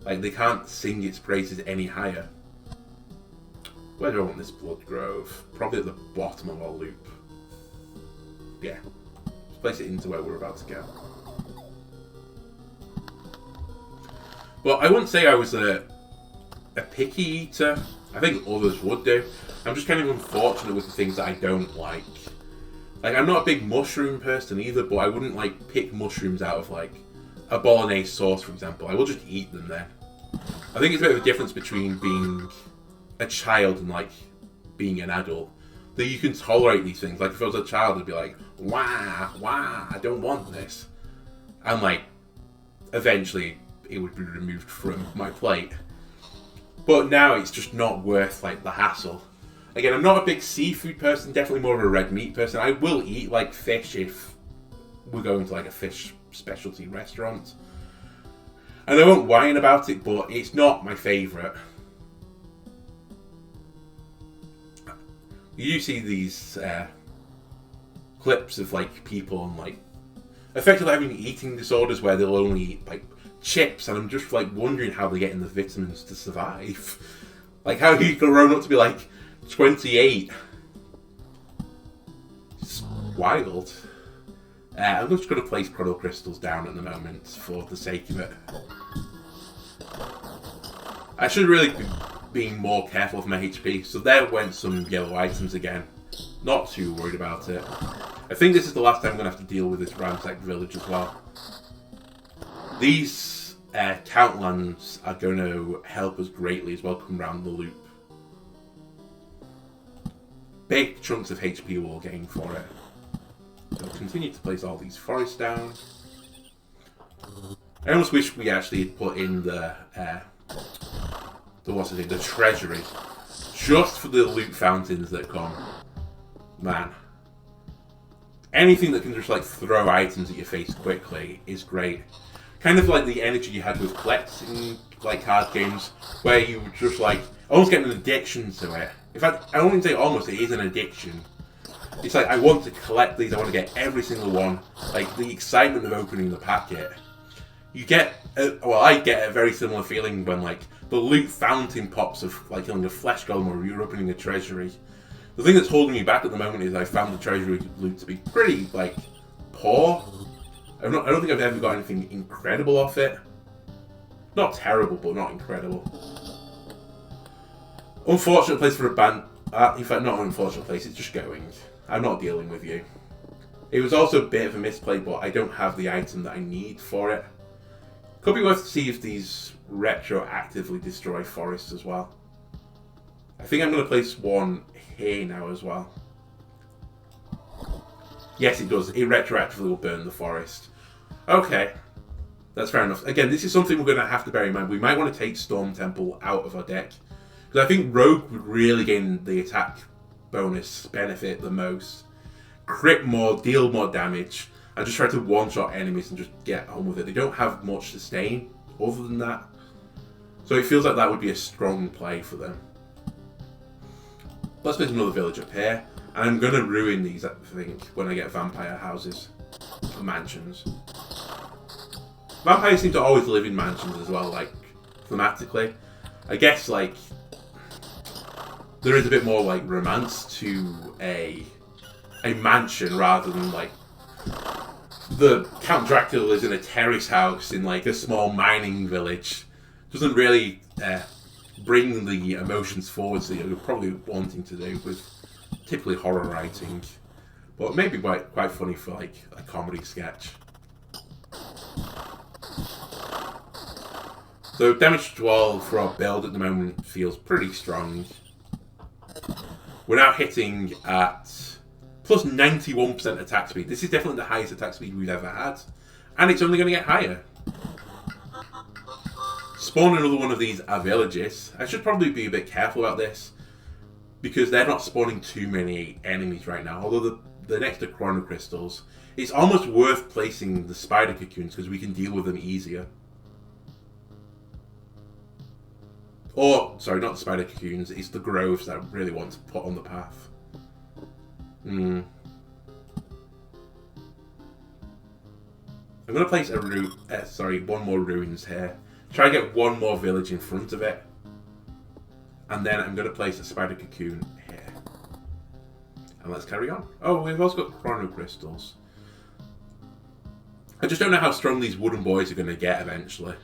Like, they can't sing its praises any higher. Where do I want this Blood Grove? Probably at the bottom of our loop. Yeah. Let's place it into where we're about to go. Well, I wouldn't say I was a picky eater. I think others would do. I'm just kind of unfortunate with the things that I don't like. Like, I'm not a big mushroom person either, but I wouldn't, like, pick mushrooms out of, like, a bolognese sauce, for example. I will just eat them then. I think it's a bit of a difference between being a child and, like, being an adult. That you can tolerate these things. Like, if I was a child, I'd be like, wah, I don't want this. And, like, eventually it would be removed from my plate. But now it's just not worth, like, the hassle. Again, I'm not a big seafood person, definitely more of a red meat person. I will eat, like, fish if we're going to, like, a fish specialty restaurant. And I won't whine about it, but it's not my favourite. You see these clips of, like, people on, like, effectively having eating disorders where they'll only eat, like, chips, and I'm just, like, wondering how they're getting the vitamins to survive. Like, how he grown up to be, like, 28. It's wild. I'm just going to place Chrono Crystals down at the moment for the sake of it. I should really be being more careful of my HP. So there went some yellow items again. Not too worried about it. I think this is the last time I'm going to have to deal with this ransacked village as well. These countlands are going to help us greatly as well come round the loop. Big chunks of HP will gain for it. So I'll continue to place all these forests down. I almost wish we actually had put in the treasury, just for the loot fountains that come. Man, anything that can just like throw items at your face quickly is great. Kind of like the energy you had with collecting like card games, where you just like almost get an addiction to it. In fact, I don't even say almost, it is an addiction. It's like, I want to collect these, I want to get every single one. Like, the excitement of opening the packet. You get, I get a very similar feeling when, like, the loot fountain pops of, like, killing a flesh golem or you're opening a treasury. The thing that's holding me back at the moment is I found the treasury loot to be pretty, like, poor. I don't think I've ever got anything incredible off it. Not terrible, but not incredible. Unfortunate place for a band. In fact, not an unfortunate place, it's just going. I'm not dealing with you. It was also a bit of a misplay, but I don't have the item that I need for it. Could be worth to see if these retroactively destroy forests as well. I think I'm going to place one here now as well. Yes, it does. It retroactively will burn the forest. Okay. That's fair enough. Again, this is something we're going to have to bear in mind. We might want to take Storm Temple out of our deck. Because I think Rogue would really gain the attack bonus benefit the most. Crit more, deal more damage, and just try to one-shot enemies and just get on with it. They don't have much sustain other than that. So it feels like that would be a strong play for them. Let's place another village up here. And I'm going to ruin these, I think, when I get vampire houses. Or mansions. Vampires seem to always live in mansions as well, like, thematically. I guess, like, there is a bit more, like, romance to a mansion rather than, like, the Count Dracula lives in a terrace house in, like, a small mining village. Doesn't really bring the emotions forward that you're probably wanting to do with typically horror writing. But maybe quite funny for, like, a comedy sketch. So damage to 12 for our build at the moment feels pretty strong. We're now hitting at plus 91% attack speed. This is definitely the highest attack speed we've ever had. And it's only going to get higher. Spawn another one of these villages. I should probably be a bit careful about this, because they're not spawning too many enemies right now. Although they're next to Chrono Crystals. It's almost worth placing the Spider Cocoons because we can deal with them easier. Or, sorry, not the Spider Cocoons, it's the Groves that I really want to put on the path. I'm going to place one more Ruins here. Try to get one more village in front of it. And then I'm going to place a Spider Cocoon here. And let's carry on. Oh, we've also got Chrono Crystals. I just don't know how strong these wooden boys are going to get eventually.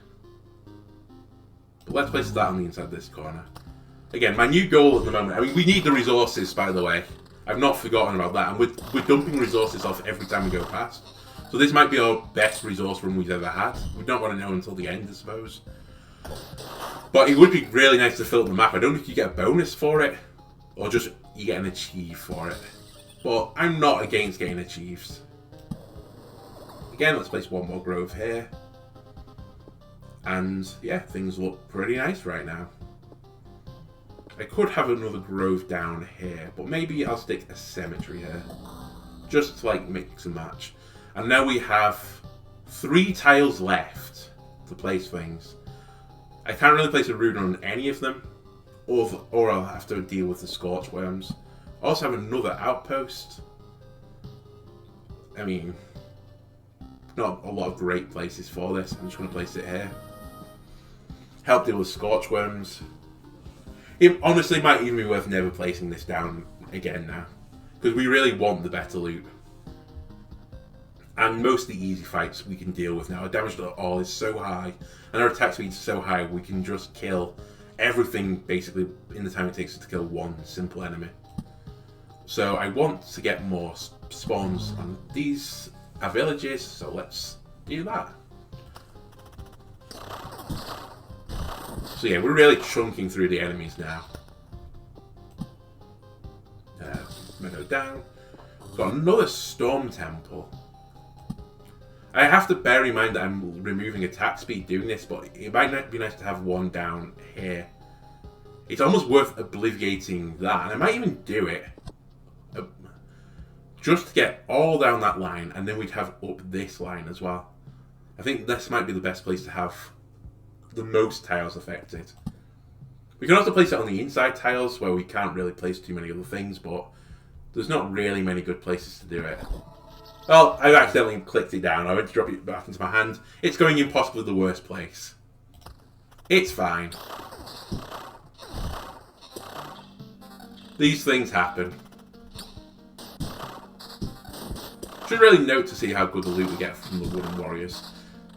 But let's place that on the inside of this corner. Again, my new goal at the moment, I mean, we need the resources, by the way. I've not forgotten about that. And we're dumping resources off every time we go past. So this might be our best resource run we've ever had. We don't want to know until the end, I suppose. But it would be really nice to fill up the map. I don't think you get a bonus for it. Or just you get an achieve for it. But I'm not against getting achieves. Again, let's place one more grove here. And yeah, things look pretty nice right now. I could have another grove down here, but maybe I'll stick a cemetery here. Just to like mix and match. And now we have 3 tiles left to place things. I can't really place a rune on any of them, or I'll have to deal with the scorch worms. I also have another outpost. I mean, not a lot of great places for this. I'm just going to place it here. Help deal with scorch worms. It honestly might even be worth never placing this down again now, because we really want the better loot. And most of the easy fights we can deal with now. Our damage to all is so high, and our attack speed is so high, we can just kill everything basically in the time it takes to kill one simple enemy. So I want to get more spawns on these villages, so let's do that. So yeah, we're really chunking through the enemies now. Meadow down. Got another Storm Temple. I have to bear in mind that I'm removing attack speed doing this, but it might be nice to have one down here. It's almost worth obliviating that, and I might even do it. Just to get all down that line, and then we'd have up this line as well. I think this might be the best place to have the most tiles affected. We can also place it on the inside tiles, where we can't really place too many other things, but there's not really many good places to do it. Well, I accidentally clicked it down. I went to drop it back into my hand. It's going in possibly the worst place. It's fine. These things happen. Should really note to see how good the loot we get from the Wooden Warriors.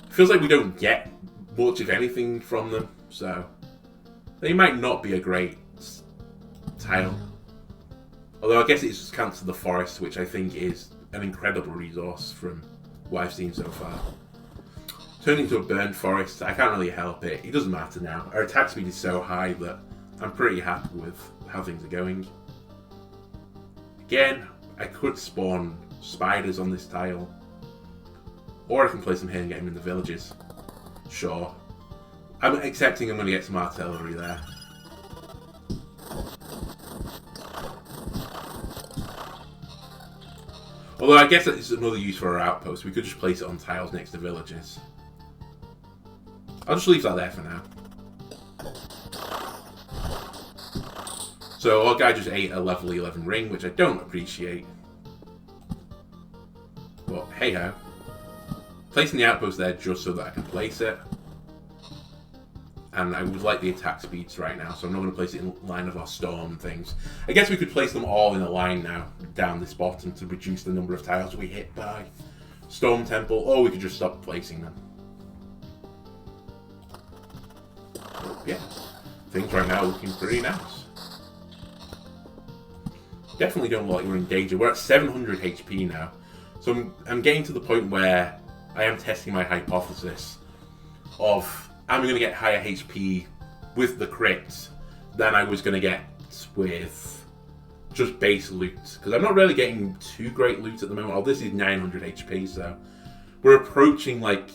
It feels like we don't get much of anything from them, so they might not be a great tile. Although I guess it's just cancelled the forest, which I think is an incredible resource from what I've seen so far. Turned into a burned forest, I can't really help it. It doesn't matter now. Our attack speed is so high that I'm pretty happy with how things are going. Again, I could spawn spiders on this tile. Or I can place them here and get them in the villages. Sure. I'm accepting I'm going to get some artillery there. Although I guess it's another use for our outpost. We could just place it on tiles next to villages. I'll just leave that there for now. So our guy just ate a level 11 ring, which I don't appreciate. But hey ho. Placing the outpost there just so that I can place it. And I would like the attack speeds right now, so I'm not going to place it in line of our storm things. I guess we could place them all in a line now, down this bottom, to reduce the number of tiles we hit by Storm Temple, or we could just stop placing them. But yeah, things right now are looking pretty nice. Definitely don't look like we're in danger. We're at 700 HP now, so I'm getting to the point where I am testing my hypothesis of I'm going to get higher HP with the crits than I was going to get with just base loot. Because I'm not really getting too great loot at the moment. Oh, this is 900 HP, so we're approaching like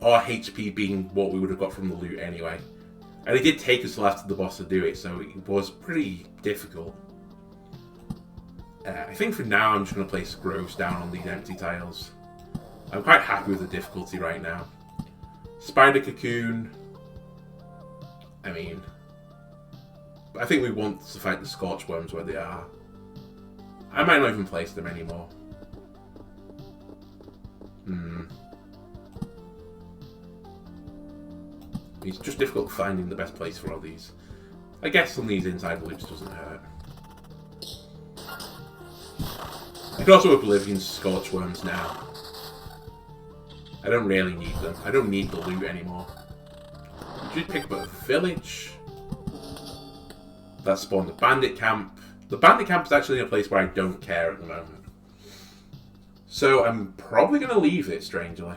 our HP being what we would have got from the loot anyway. And it did take us till after the boss to do it, so it was pretty difficult. I think for now I'm just going to place groves down on these empty tiles. I'm quite happy with the difficulty right now. Spider Cocoon. I mean, I think we want to fight the Scorch Worms where they are. I might not even place them anymore. It's just difficult finding the best place for all these. I guess on these inside loops doesn't hurt. I could also Oblivion Scorch Worms now. I don't really need them. I don't need the loot anymore. Just pick up a village. That spawned a bandit camp. The bandit camp is actually a place where I don't care at the moment. So I'm probably going to leave it, strangely.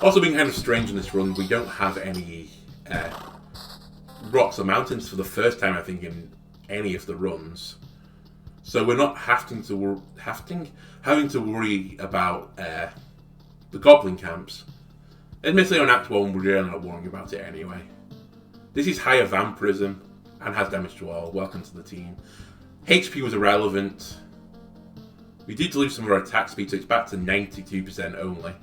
Also being kind of strange in this run, we don't have any rocks or mountains for the first time, I think, in any of the runs. So we're not having to worry about the goblin camps. Admittedly, on Act 1, we're really not worrying about it anyway. This is higher vampirism and has damage to all. Welcome to the team. HP was irrelevant. We did lose some of our attack speed, so it's back to 92% only.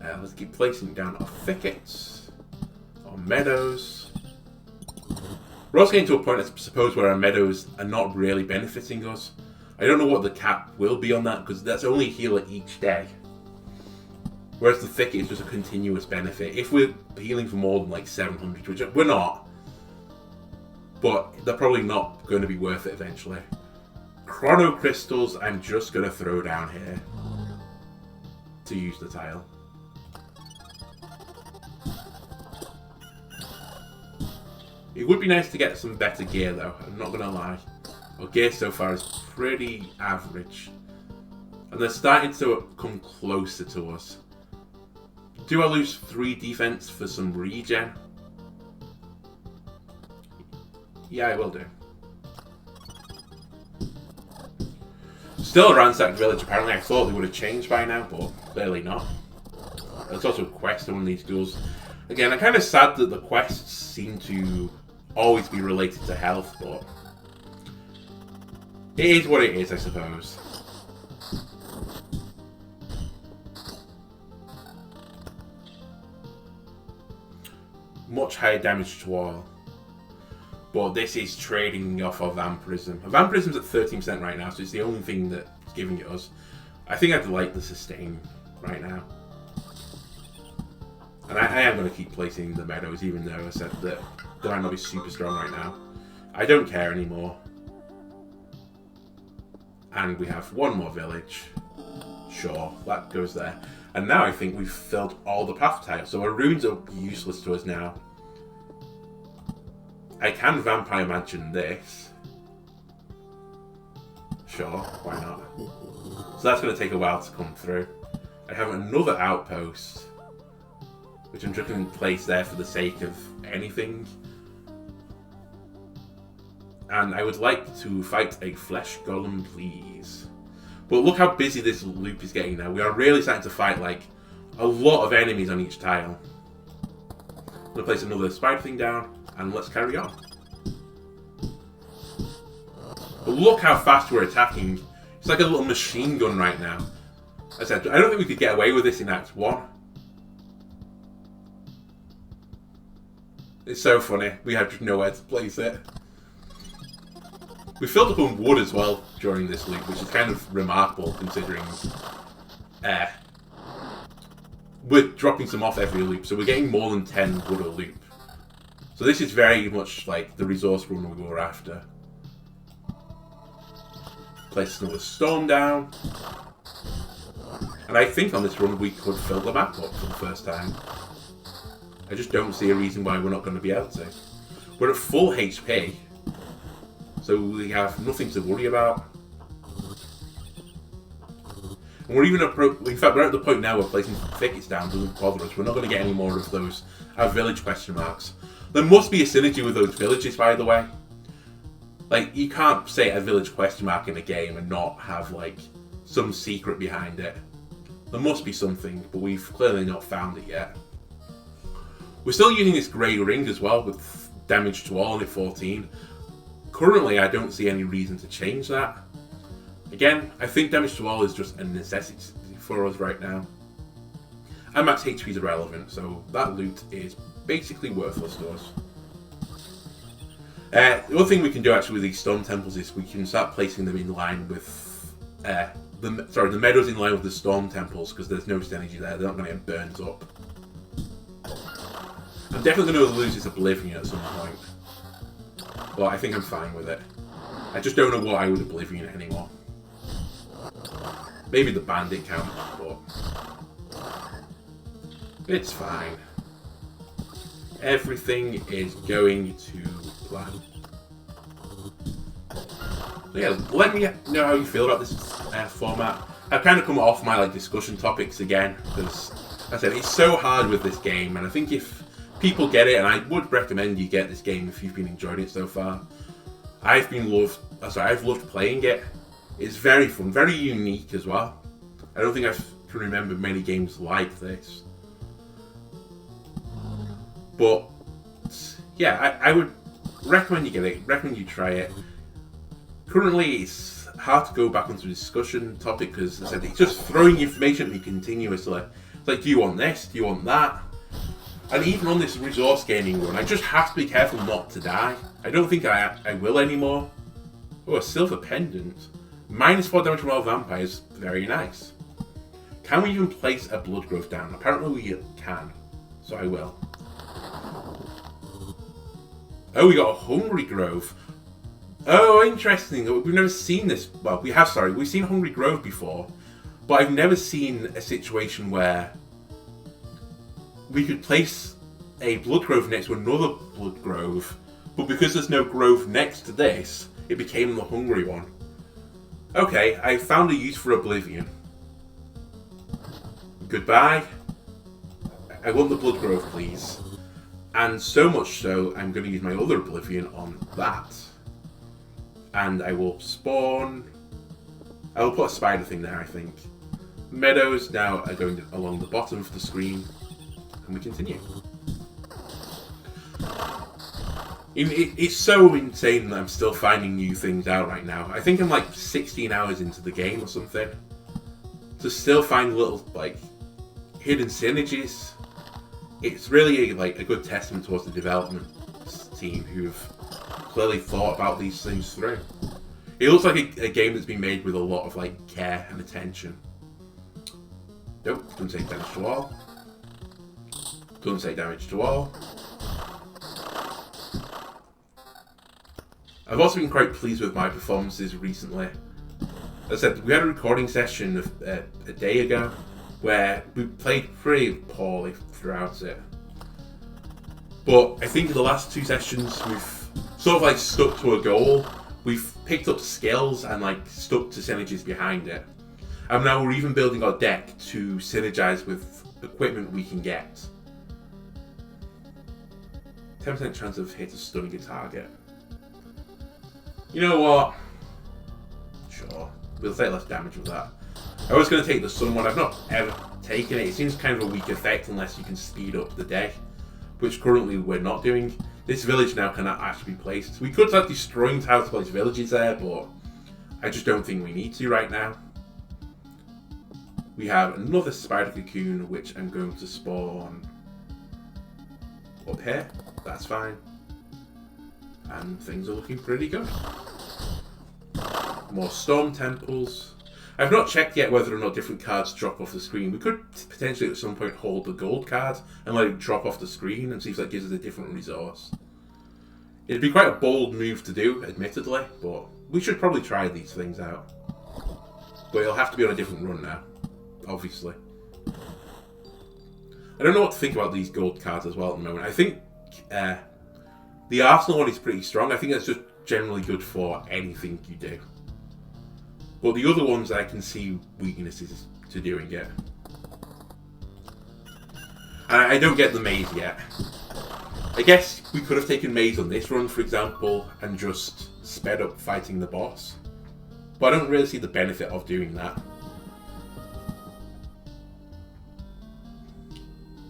Let's keep placing down our thickets, our meadows. We're also getting to a point, I suppose, where our meadows are not really benefiting us. I don't know what the cap will be on that, because that's only a healer each day. Whereas the thicket is just a continuous benefit. If we're healing for more than like 700, which we're not, but they're probably not going to be worth it eventually. Chrono Crystals I'm just going to throw down here to use the tile. It would be nice to get some better gear though, I'm not going to lie. Our gear so far is pretty average. And they're starting to come closer to us. Do I lose 3 defense for some regen? Yeah, I will do. Still a ransacked village, apparently. I thought they would have changed by now, but clearly not. There's also a quest on one of these duels. Again, I'm kind of sad that the quests seem to always be related to health, but it is what it is, I suppose. Much higher damage to all. But this is trading off of vampirism. Vampirism's at 13% right now, so it's the only thing that's giving it us. I think I'd like the sustain right now. And I am going to keep placing the meadows, even though I said that they might not be super strong right now. I don't care anymore. And we have one more village. Sure, that goes there. And now I think we've filled all the path tiles, so our runes are useless to us now. I can Vampire Mansion this. Sure, why not? So that's going to take a while to come through. I have another outpost, which I'm just going to place there for the sake of anything. And I would like to fight a flesh golem, please. But look how busy this loop is getting now. We are really starting to fight like a lot of enemies on each tile. I'm going to place another spider thing down, and let's carry on. But look how fast we're attacking. It's like a little machine gun right now. I said, I don't think we could get away with this in Act 1. It's so funny. We have just nowhere to place it. We filled up on wood as well during this loop, which is kind of remarkable considering we're dropping some off every loop, so we're getting more than 10 wood a loop. So this is very much like the resource run we were after. Place another storm down. And I think on this run we could fill the map up for the first time. I just don't see a reason why we're not going to be able to. We're at full HP, so we have nothing to worry about. And we're even in fact, we're at the point now where placing thickets down doesn't bother us. We're not going to get any more of those village question marks. There must be a synergy with those villages, by the way. Like, you can't say a village question mark in a game and not have, like, some secret behind it. There must be something, but we've clearly not found it yet. We're still using this grey ring as well, with damage to all at 14. Currently, I don't see any reason to change that. Again, I think damage to all is just a necessity for us right now. And max HP is irrelevant, so that loot is basically worthless to us. The other thing we can do actually with these stone temples is we can start placing them in line with the meadows in line with the storm temples, because there's no synergy there. They're not going to get burnt up. I'm definitely going to lose this Oblivion at some point, but I think I'm fine with it. I just don't know what I would Oblivion anymore. Maybe the bandit count, but it's fine. Everything is going to plan. So yeah, let me know how you feel about this format. I've kind of come off my discussion topics again, because like I said, it's so hard with this game, and I think if people get it, and I would recommend you get this game if you've been enjoying it so far. I've loved playing it. It's very fun, very unique as well. I don't think I can remember many games like this. But yeah, I would recommend you get it, recommend you try it. Currently, it's hard to go back onto the discussion topic because, as I said, it's just throwing information at me continuously. It's like, do you want this? Do you want that? And even on this resource gaining run, I just have to be careful not to die. I don't think I will anymore. Oh, a silver pendant. -4 damage from all vampires. Very nice. Can we even place a blood growth down? Apparently we can. So I will. Oh, we got a hungry grove. Oh, interesting. We've never seen this. Well, we have, sorry. We've seen hungry grove before. But I've never seen a situation where we could place a blood grove next to another blood grove, but because there's no grove next to this, it became the hungry one. Okay, I found a use for Oblivion. Goodbye. I want the blood grove, please. And so much so, I'm going to use my other Oblivion on that. And I will spawn... I will put a spider thing there, I think. Meadows now are going along the bottom of the screen. And we continue. It's so insane that I'm still finding new things out right now. I think I'm like 16 hours into the game or something. To still find little hidden synergies. It's really a good testament towards the development team who've clearly thought about these things through. It looks like a game that's been made with a lot of care and attention. Nope, doesn't say damage to all. Doesn't say damage to all. I've also been quite pleased with my performances recently. As I said, we had a recording session a day ago where we played pretty poorly throughout it. But I think in the last two sessions we've sort of like stuck to a goal. We've picked up skills and like stuck to synergies behind it. And now we're even building our deck to synergize with equipment we can get. 10% chance of hit stunning a target. You know what? Sure. We'll take less damage with that. I was going to take the sun one. I've not ever taken it. It seems kind of a weak effect unless you can speed up the day, which currently we're not doing. This village now cannot actually be placed. We could start destroying tiles to place villages there, but I just don't think we need to right now. We have another spider cocoon, which I'm going to spawn up here. That's fine. And things are looking pretty good. More storm temples. I've not checked yet whether or not different cards drop off the screen. We could potentially at some point hold the gold card and let it drop off the screen and see if that gives us a different resource. It'd be quite a bold move to do, admittedly, but we should probably try these things out. But it'll have to be on a different run now, obviously. I don't know what to think about these gold cards as well at the moment. I think the Arsenal one is pretty strong. I think that's just generally good for anything you do. But the other ones, I can see weaknesses to doing it. And I don't get the maze yet. I guess we could have taken maze on this run, for example, and just sped up fighting the boss. But I don't really see the benefit of doing that.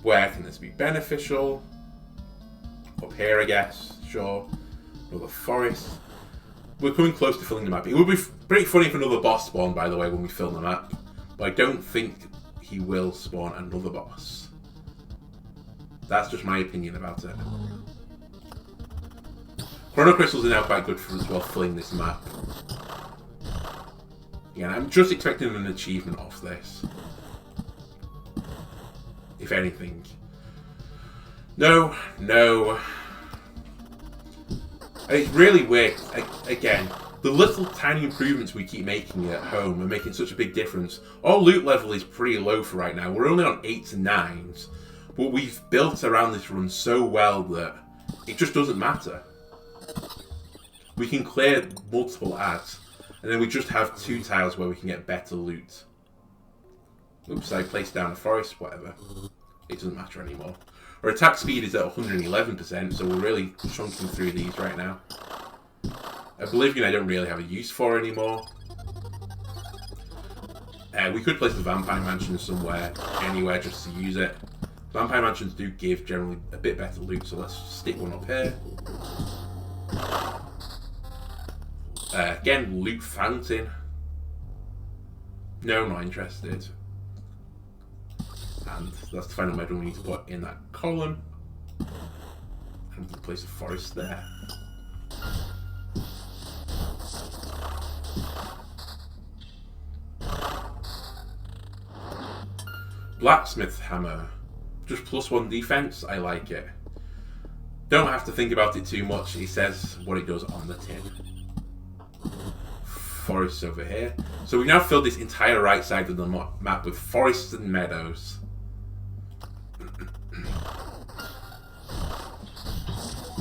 Where can this be beneficial? Up here, I guess. Sure. Another forest. We're coming close to filling the map. It would be pretty funny if another boss spawned, by the way, when we fill the map. But I don't think he will spawn another boss. That's just my opinion about it. Chrono Crystals are now quite good for as well filling this map. Yeah, I'm just expecting an achievement off this. If anything. No. It's really weird. Again, the little tiny improvements we keep making at home are making such a big difference. Our loot level is pretty low for right now. We're only on 8s and 9s. But we've built around this run so well that it just doesn't matter. We can clear multiple ads. And then we just have 2 tiles where we can get better loot. Oops, I placed down a forest, whatever. It doesn't matter anymore. Our attack speed is at 111%, so we're really chunking through these right now. Oblivion I don't really have a use for anymore. We could place the Vampire Mansion somewhere, anywhere, just to use it. Vampire Mansions do give generally a bit better loot, so let's stick one up here. Again, loot fountain. No, not interested. And that's the final medal we need to put in that column. And we'll place a forest there. Blacksmith hammer. Just +1 defense, I like it. Don't have to think about it too much, it says what it does on the tin. Forests over here. So we've now filled this entire right side of the map with forests and meadows.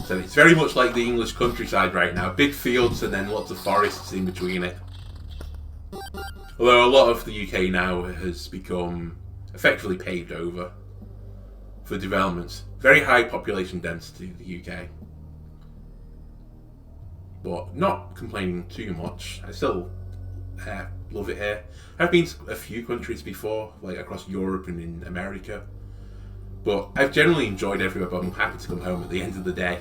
So it's very much like the English countryside right now. Big fields and then lots of forests in between it. Although a lot of the UK now has become effectively paved over for developments. Very high population density in the UK. But not complaining too much. I still love it here. I've been to a few countries before, like across Europe and in America. But I've generally enjoyed everywhere, but I'm happy to come home at the end of the day.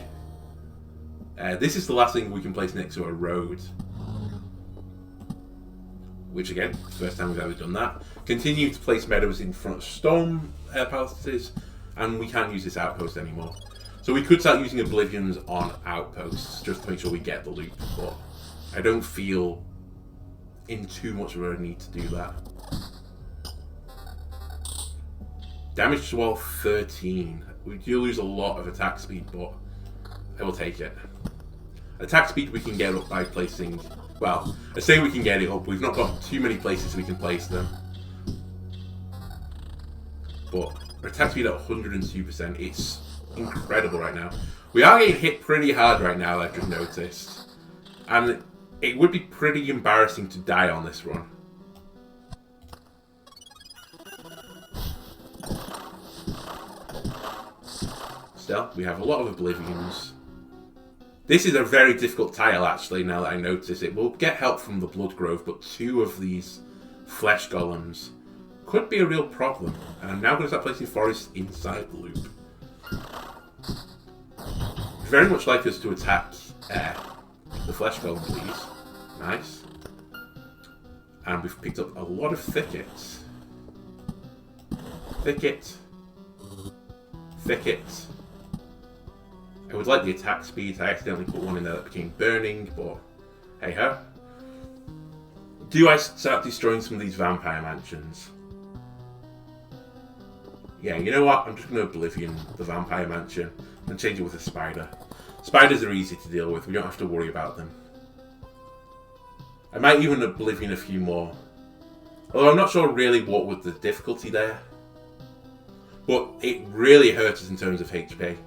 This is the last thing we can place next to a road. Which again, first time we've ever done that. Continue to place meadows in front of storm palaces, and we can't use this outpost anymore. So we could start using Oblivions on outposts, just to make sure we get the loot, but I don't feel in too much of a need to do that. Damage to all 13. We do lose a lot of attack speed, but I will take it. Attack speed we can get up by placing... Well, I say we can get it up. We've not got too many places we can place them. But our attack speed at 102%. It's incredible right now. We are getting hit pretty hard right now, I've just noticed. And it would be pretty embarrassing to die on this run. Still, we have a lot of Oblivions. This is a very difficult tile, actually, now that I notice it. We'll get help from the Blood Grove, but 2 of these Flesh Golems could be a real problem. And I'm now going to start placing forests inside the loop. Very much like us to attack the Flesh Golem, please. Nice. And we've picked up a lot of thickets. Thicket. Thicket. I would like the attack speed. I accidentally put one in there that became burning, but hey ho. Do I start destroying some of these vampire mansions? Yeah, you know what? I'm just going to Oblivion the vampire mansion and change it with a spider. Spiders are easy to deal with. We don't have to worry about them. I might even Oblivion a few more. Although I'm not sure really what was the difficulty there. But it really hurts us in terms of HP.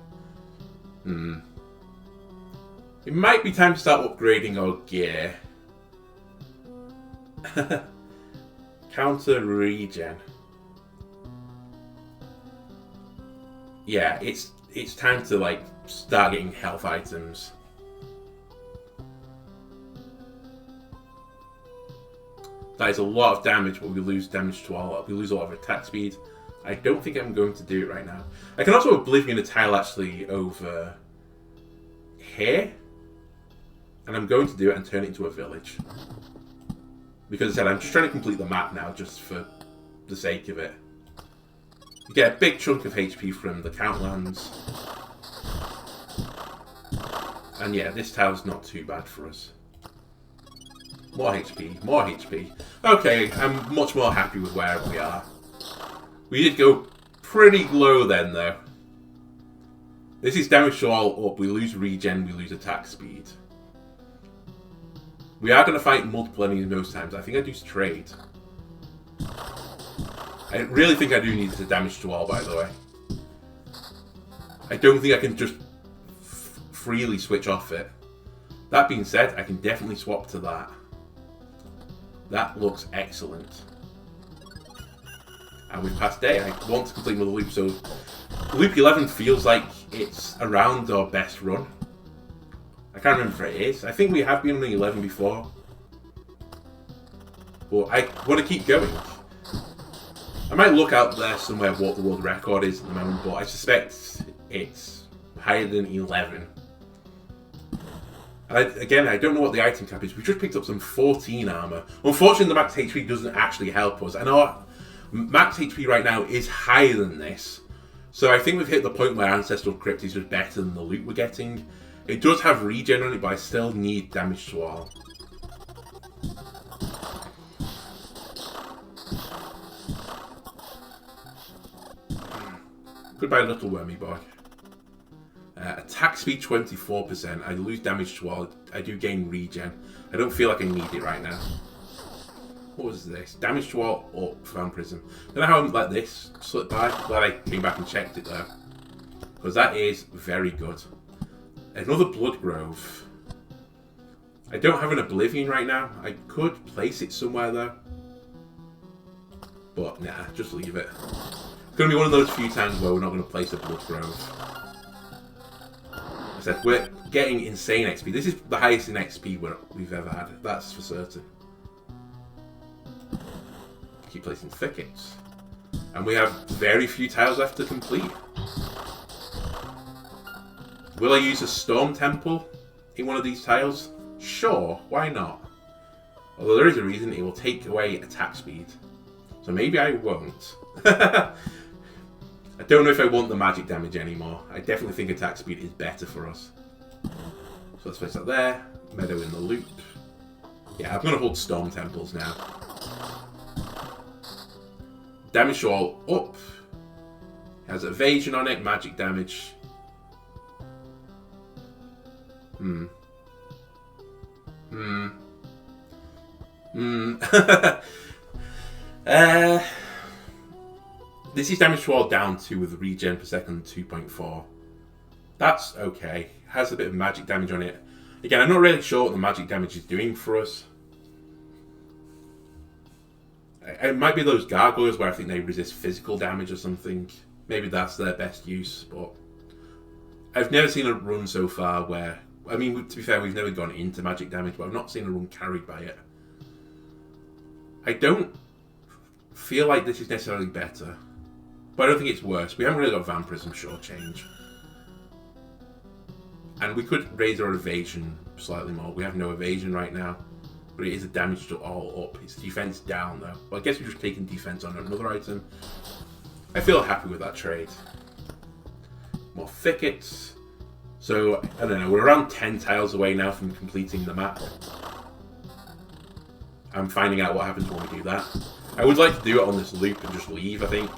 It might be time to start upgrading our gear. Counter regen. Yeah, it's time to like start getting health items. That is a lot of damage, but we lose damage to all. We lose a lot of attack speed. I don't think I'm going to do it right now. I can also Oblivion a tile actually over here. And I'm going to do it and turn it into a village. Because I said, I'm just trying to complete the map now, just for the sake of it. You get a big chunk of HP from the Countlands. And yeah, this tile's not too bad for us. More HP, more HP. Okay, I'm much more happy with where we are. We did go pretty low then, though. This is damage to all up. We lose regen, we lose attack speed. We are going to fight multiple enemies most times. I think I do trade. I really think I do need the damage to all, by the way. I don't think I can just freely switch off it. That being said, I can definitely swap to that. That looks excellent. And we've passed day. I want to complete another loop, so loop 11 feels like it's around our best run. I can't remember if it is. I think we have been on the 11 before. But I want to keep going. I might look out there somewhere what the world record is at the moment, but I suspect it's higher than 11. Again, I don't know what the item cap is. We just picked up some 14 armor. Unfortunately, the max HP doesn't actually help us. I know max HP right now is higher than this. So I think we've hit the point where Ancestral Crypt is just better than the loot we're getting. It does have regen on it, but I still need damage to all. Goodbye, little wormy boy. Attack speed 24%. I lose damage to all. I do gain regen. I don't feel like I need it right now. What was this? Damage to all up, vampirism. I don't know how I'm let this slip by. Glad I came back and checked it though. Because that is very good. Another Blood Grove. I don't have an Oblivion right now. I could place it somewhere though. But nah, just leave it. It's going to be one of those few times where we're not going to place a Blood Grove. I said, we're getting insane XP. This is the highest in XP we've ever had. That's for certain. Keep placing thickets. And we have very few tiles left to complete. Will I use a Storm Temple in one of these tiles? Sure, why not? Although there is a reason it will take away attack speed. So maybe I won't. I don't know if I want the magic damage anymore. I definitely think attack speed is better for us. So let's place that there. Meadow in the loop. Yeah, I'm going to hold Storm Temples now. Damage to all up. Has evasion on it, magic damage. This is damage to all down 2 with regen per second 2.4. That's okay. Has a bit of magic damage on it. Again, I'm not really sure what the magic damage is doing for us. It might be those gargoyles where I think they resist physical damage or something. Maybe that's their best use, but I've never seen a run so far where... I mean, to be fair, we've never gone into magic damage, but I've not seen a run carried by it. I don't feel like this is necessarily better, but I don't think it's worse. We haven't really got Vampirism shortchange. And we could raise our evasion slightly more. We have no evasion right now, but it is a damage to all up. It's defense down though. Well, I guess we're just taking defense on another item. I feel happy with that trade. More thickets. So, I don't know, we're around 10 tiles away now from completing the map. I'm finding out what happens when we do that. I would like to do it on this loop and just leave, I think.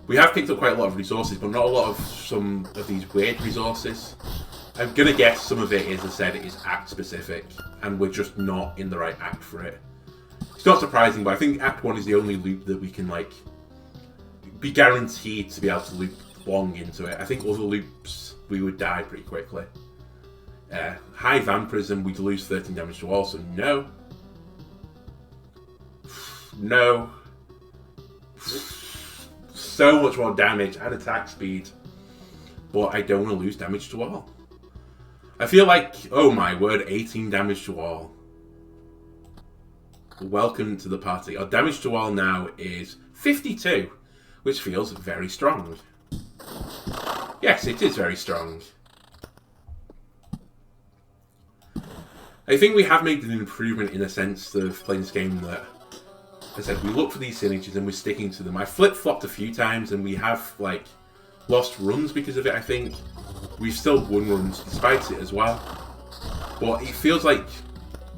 We have picked up quite a lot of resources, but not a lot of some of these weird resources. I'm gonna guess some of it is, as I said, it is act specific, and we're just not in the right act for it. It's not surprising, but I think Act 1 is the only loop that we can, like, be guaranteed to be able to loop long into it. I think other loops, we would die pretty quickly. High Vampirism, we'd lose 13 damage to all, so no. No. So much more damage and attack speed, but I don't want to lose damage to all. I feel like, oh my word, 18 damage to all. Welcome to the party. Our damage to all now is 52, which feels very strong. Yes, it is very strong. I think we have made an improvement in the sense of playing this game that, as I said, we look for these synergies and we're sticking to them. I flip-flopped a few times and we have, like, lost runs because of it, I think. We've still won runs despite it as well. But it feels like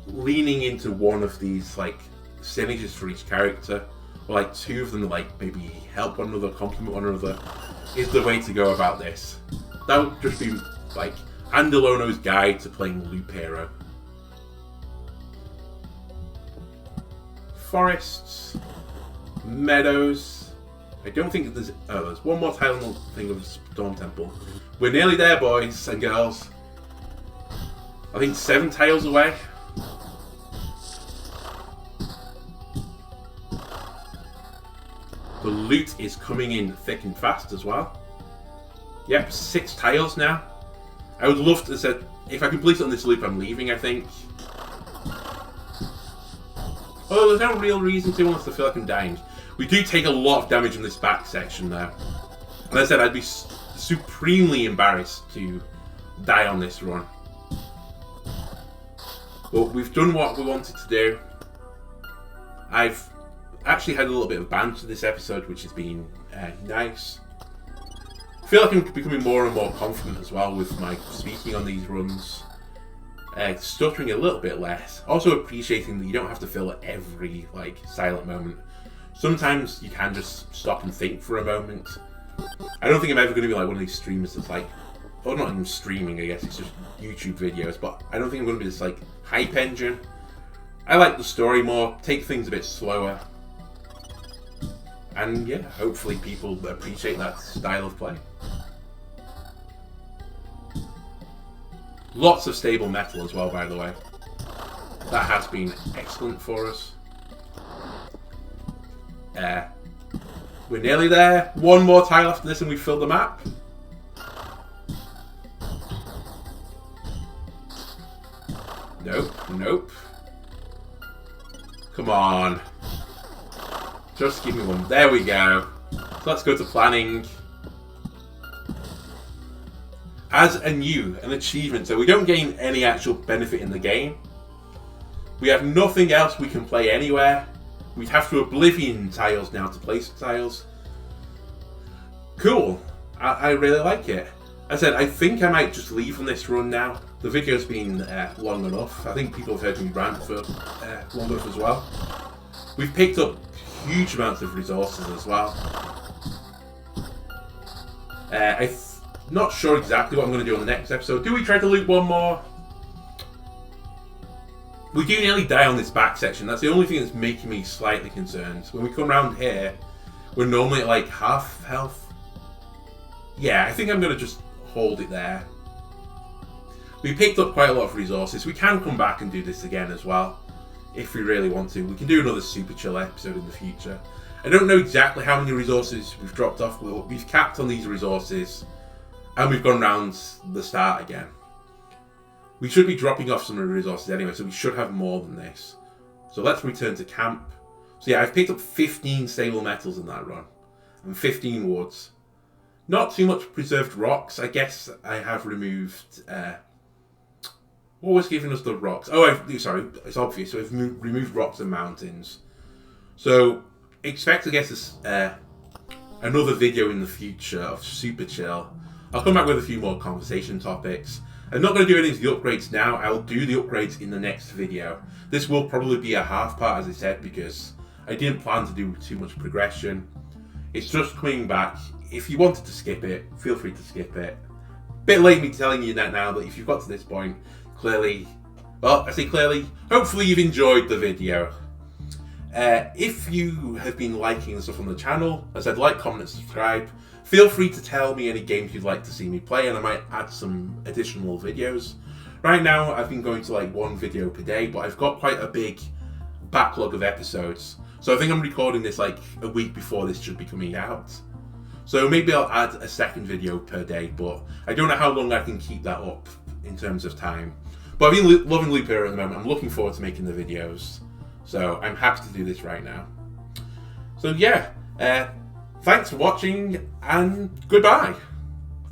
leaning into one of these, like, synergies for each character, or like two of them, like, maybe help one another, complement one another, is the way to go about this. That would just be, like, Andelono's guide to playing Loop Hero. Forests, meadows. I don't think there's... Oh, there's one more tile on the thing of Storm Temple. We're nearly there, boys and girls. I think 7 tiles away. The loot is coming in thick and fast as well. Yep, 6 tiles now. I would love to say, if I complete it on this loop, I'm leaving, I think. Oh, there's no real reason to want us to feel like I'm dying. We do take a lot of damage in this back section though. And as I said, I'd be supremely embarrassed to die on this run. But we've done what we wanted to do. I've actually had a little bit of banter this episode, which has been nice. I feel like I'm becoming more and more confident as well with my speaking on these runs. Stuttering a little bit less. Also appreciating that you don't have to fill every, like, silent moment. Sometimes you can just stop and think for a moment. I don't think I'm ever going to be like one of these streamers that's like, or not even streaming, I guess, it's just YouTube videos, but I don't think I'm going to be this, like, hype engine. I like the story more, take things a bit slower. And yeah, hopefully people appreciate that style of play. Lots of stable metal as well, by the way. That has been excellent for us. We're nearly there. One more tile after this and we've filled the map. Nope, nope. Come on. Just give me one. There we go. So let's go to planning. As an achievement, so we don't gain any actual benefit in the game. We have nothing else we can play anywhere. We'd have to Oblivion tiles now to place tiles. Cool. I really like it. As I said, I think I might just leave on this run now. The video's been long enough. I think people have heard me rant for long enough as well. We've picked up huge amounts of resources as well. I'm not sure exactly what I'm going to do on the next episode. Do we try to loop one more? We do nearly die on this back section. That's the only thing that's making me slightly concerned. When we come around here, we're normally at like half health. Yeah, I think I'm going to just hold it there. We picked up quite a lot of resources. We can come back and do this again as well, if we really want to. We can do another super chill episode in the future. I don't know exactly how many resources we've dropped off. We've capped on these resources, and we've gone round the start again. We should be dropping off some of the resources anyway, so we should have more than this. So let's return to camp. So yeah, I've picked up 15 stable metals in that run, and 15 woods. Not too much preserved rocks. I guess I have removed... what was giving us the rocks? Oh, sorry, it's obvious. So I've removed rocks and mountains. So expect to get us another video in the future of super chill. I'll come back with a few more conversation topics. I'm not going to do any of the upgrades now. I'll do the upgrades in the next video. This will probably be a half part, as I said, because I didn't plan to do too much progression. It's just coming back. If you wanted to skip it, feel free to skip it. Bit late me telling you that now, but if you've got to this point, clearly, well, I say clearly, hopefully you've enjoyed the video. If you have been liking the stuff on the channel, as I said, like, comment, and subscribe. Feel free to tell me any games you'd like to see me play, and I might add some additional videos. Right now, I've been going to like 1 video per day, but I've got quite a big backlog of episodes. So I think I'm recording this like a week before this should be coming out. So maybe I'll add a second video per day, but I don't know how long I can keep that up in terms of time. But I've been loving Loop Hero at the moment. I'm looking forward to making the videos. So I'm happy to do this right now. So yeah, thanks for watching, and goodbye.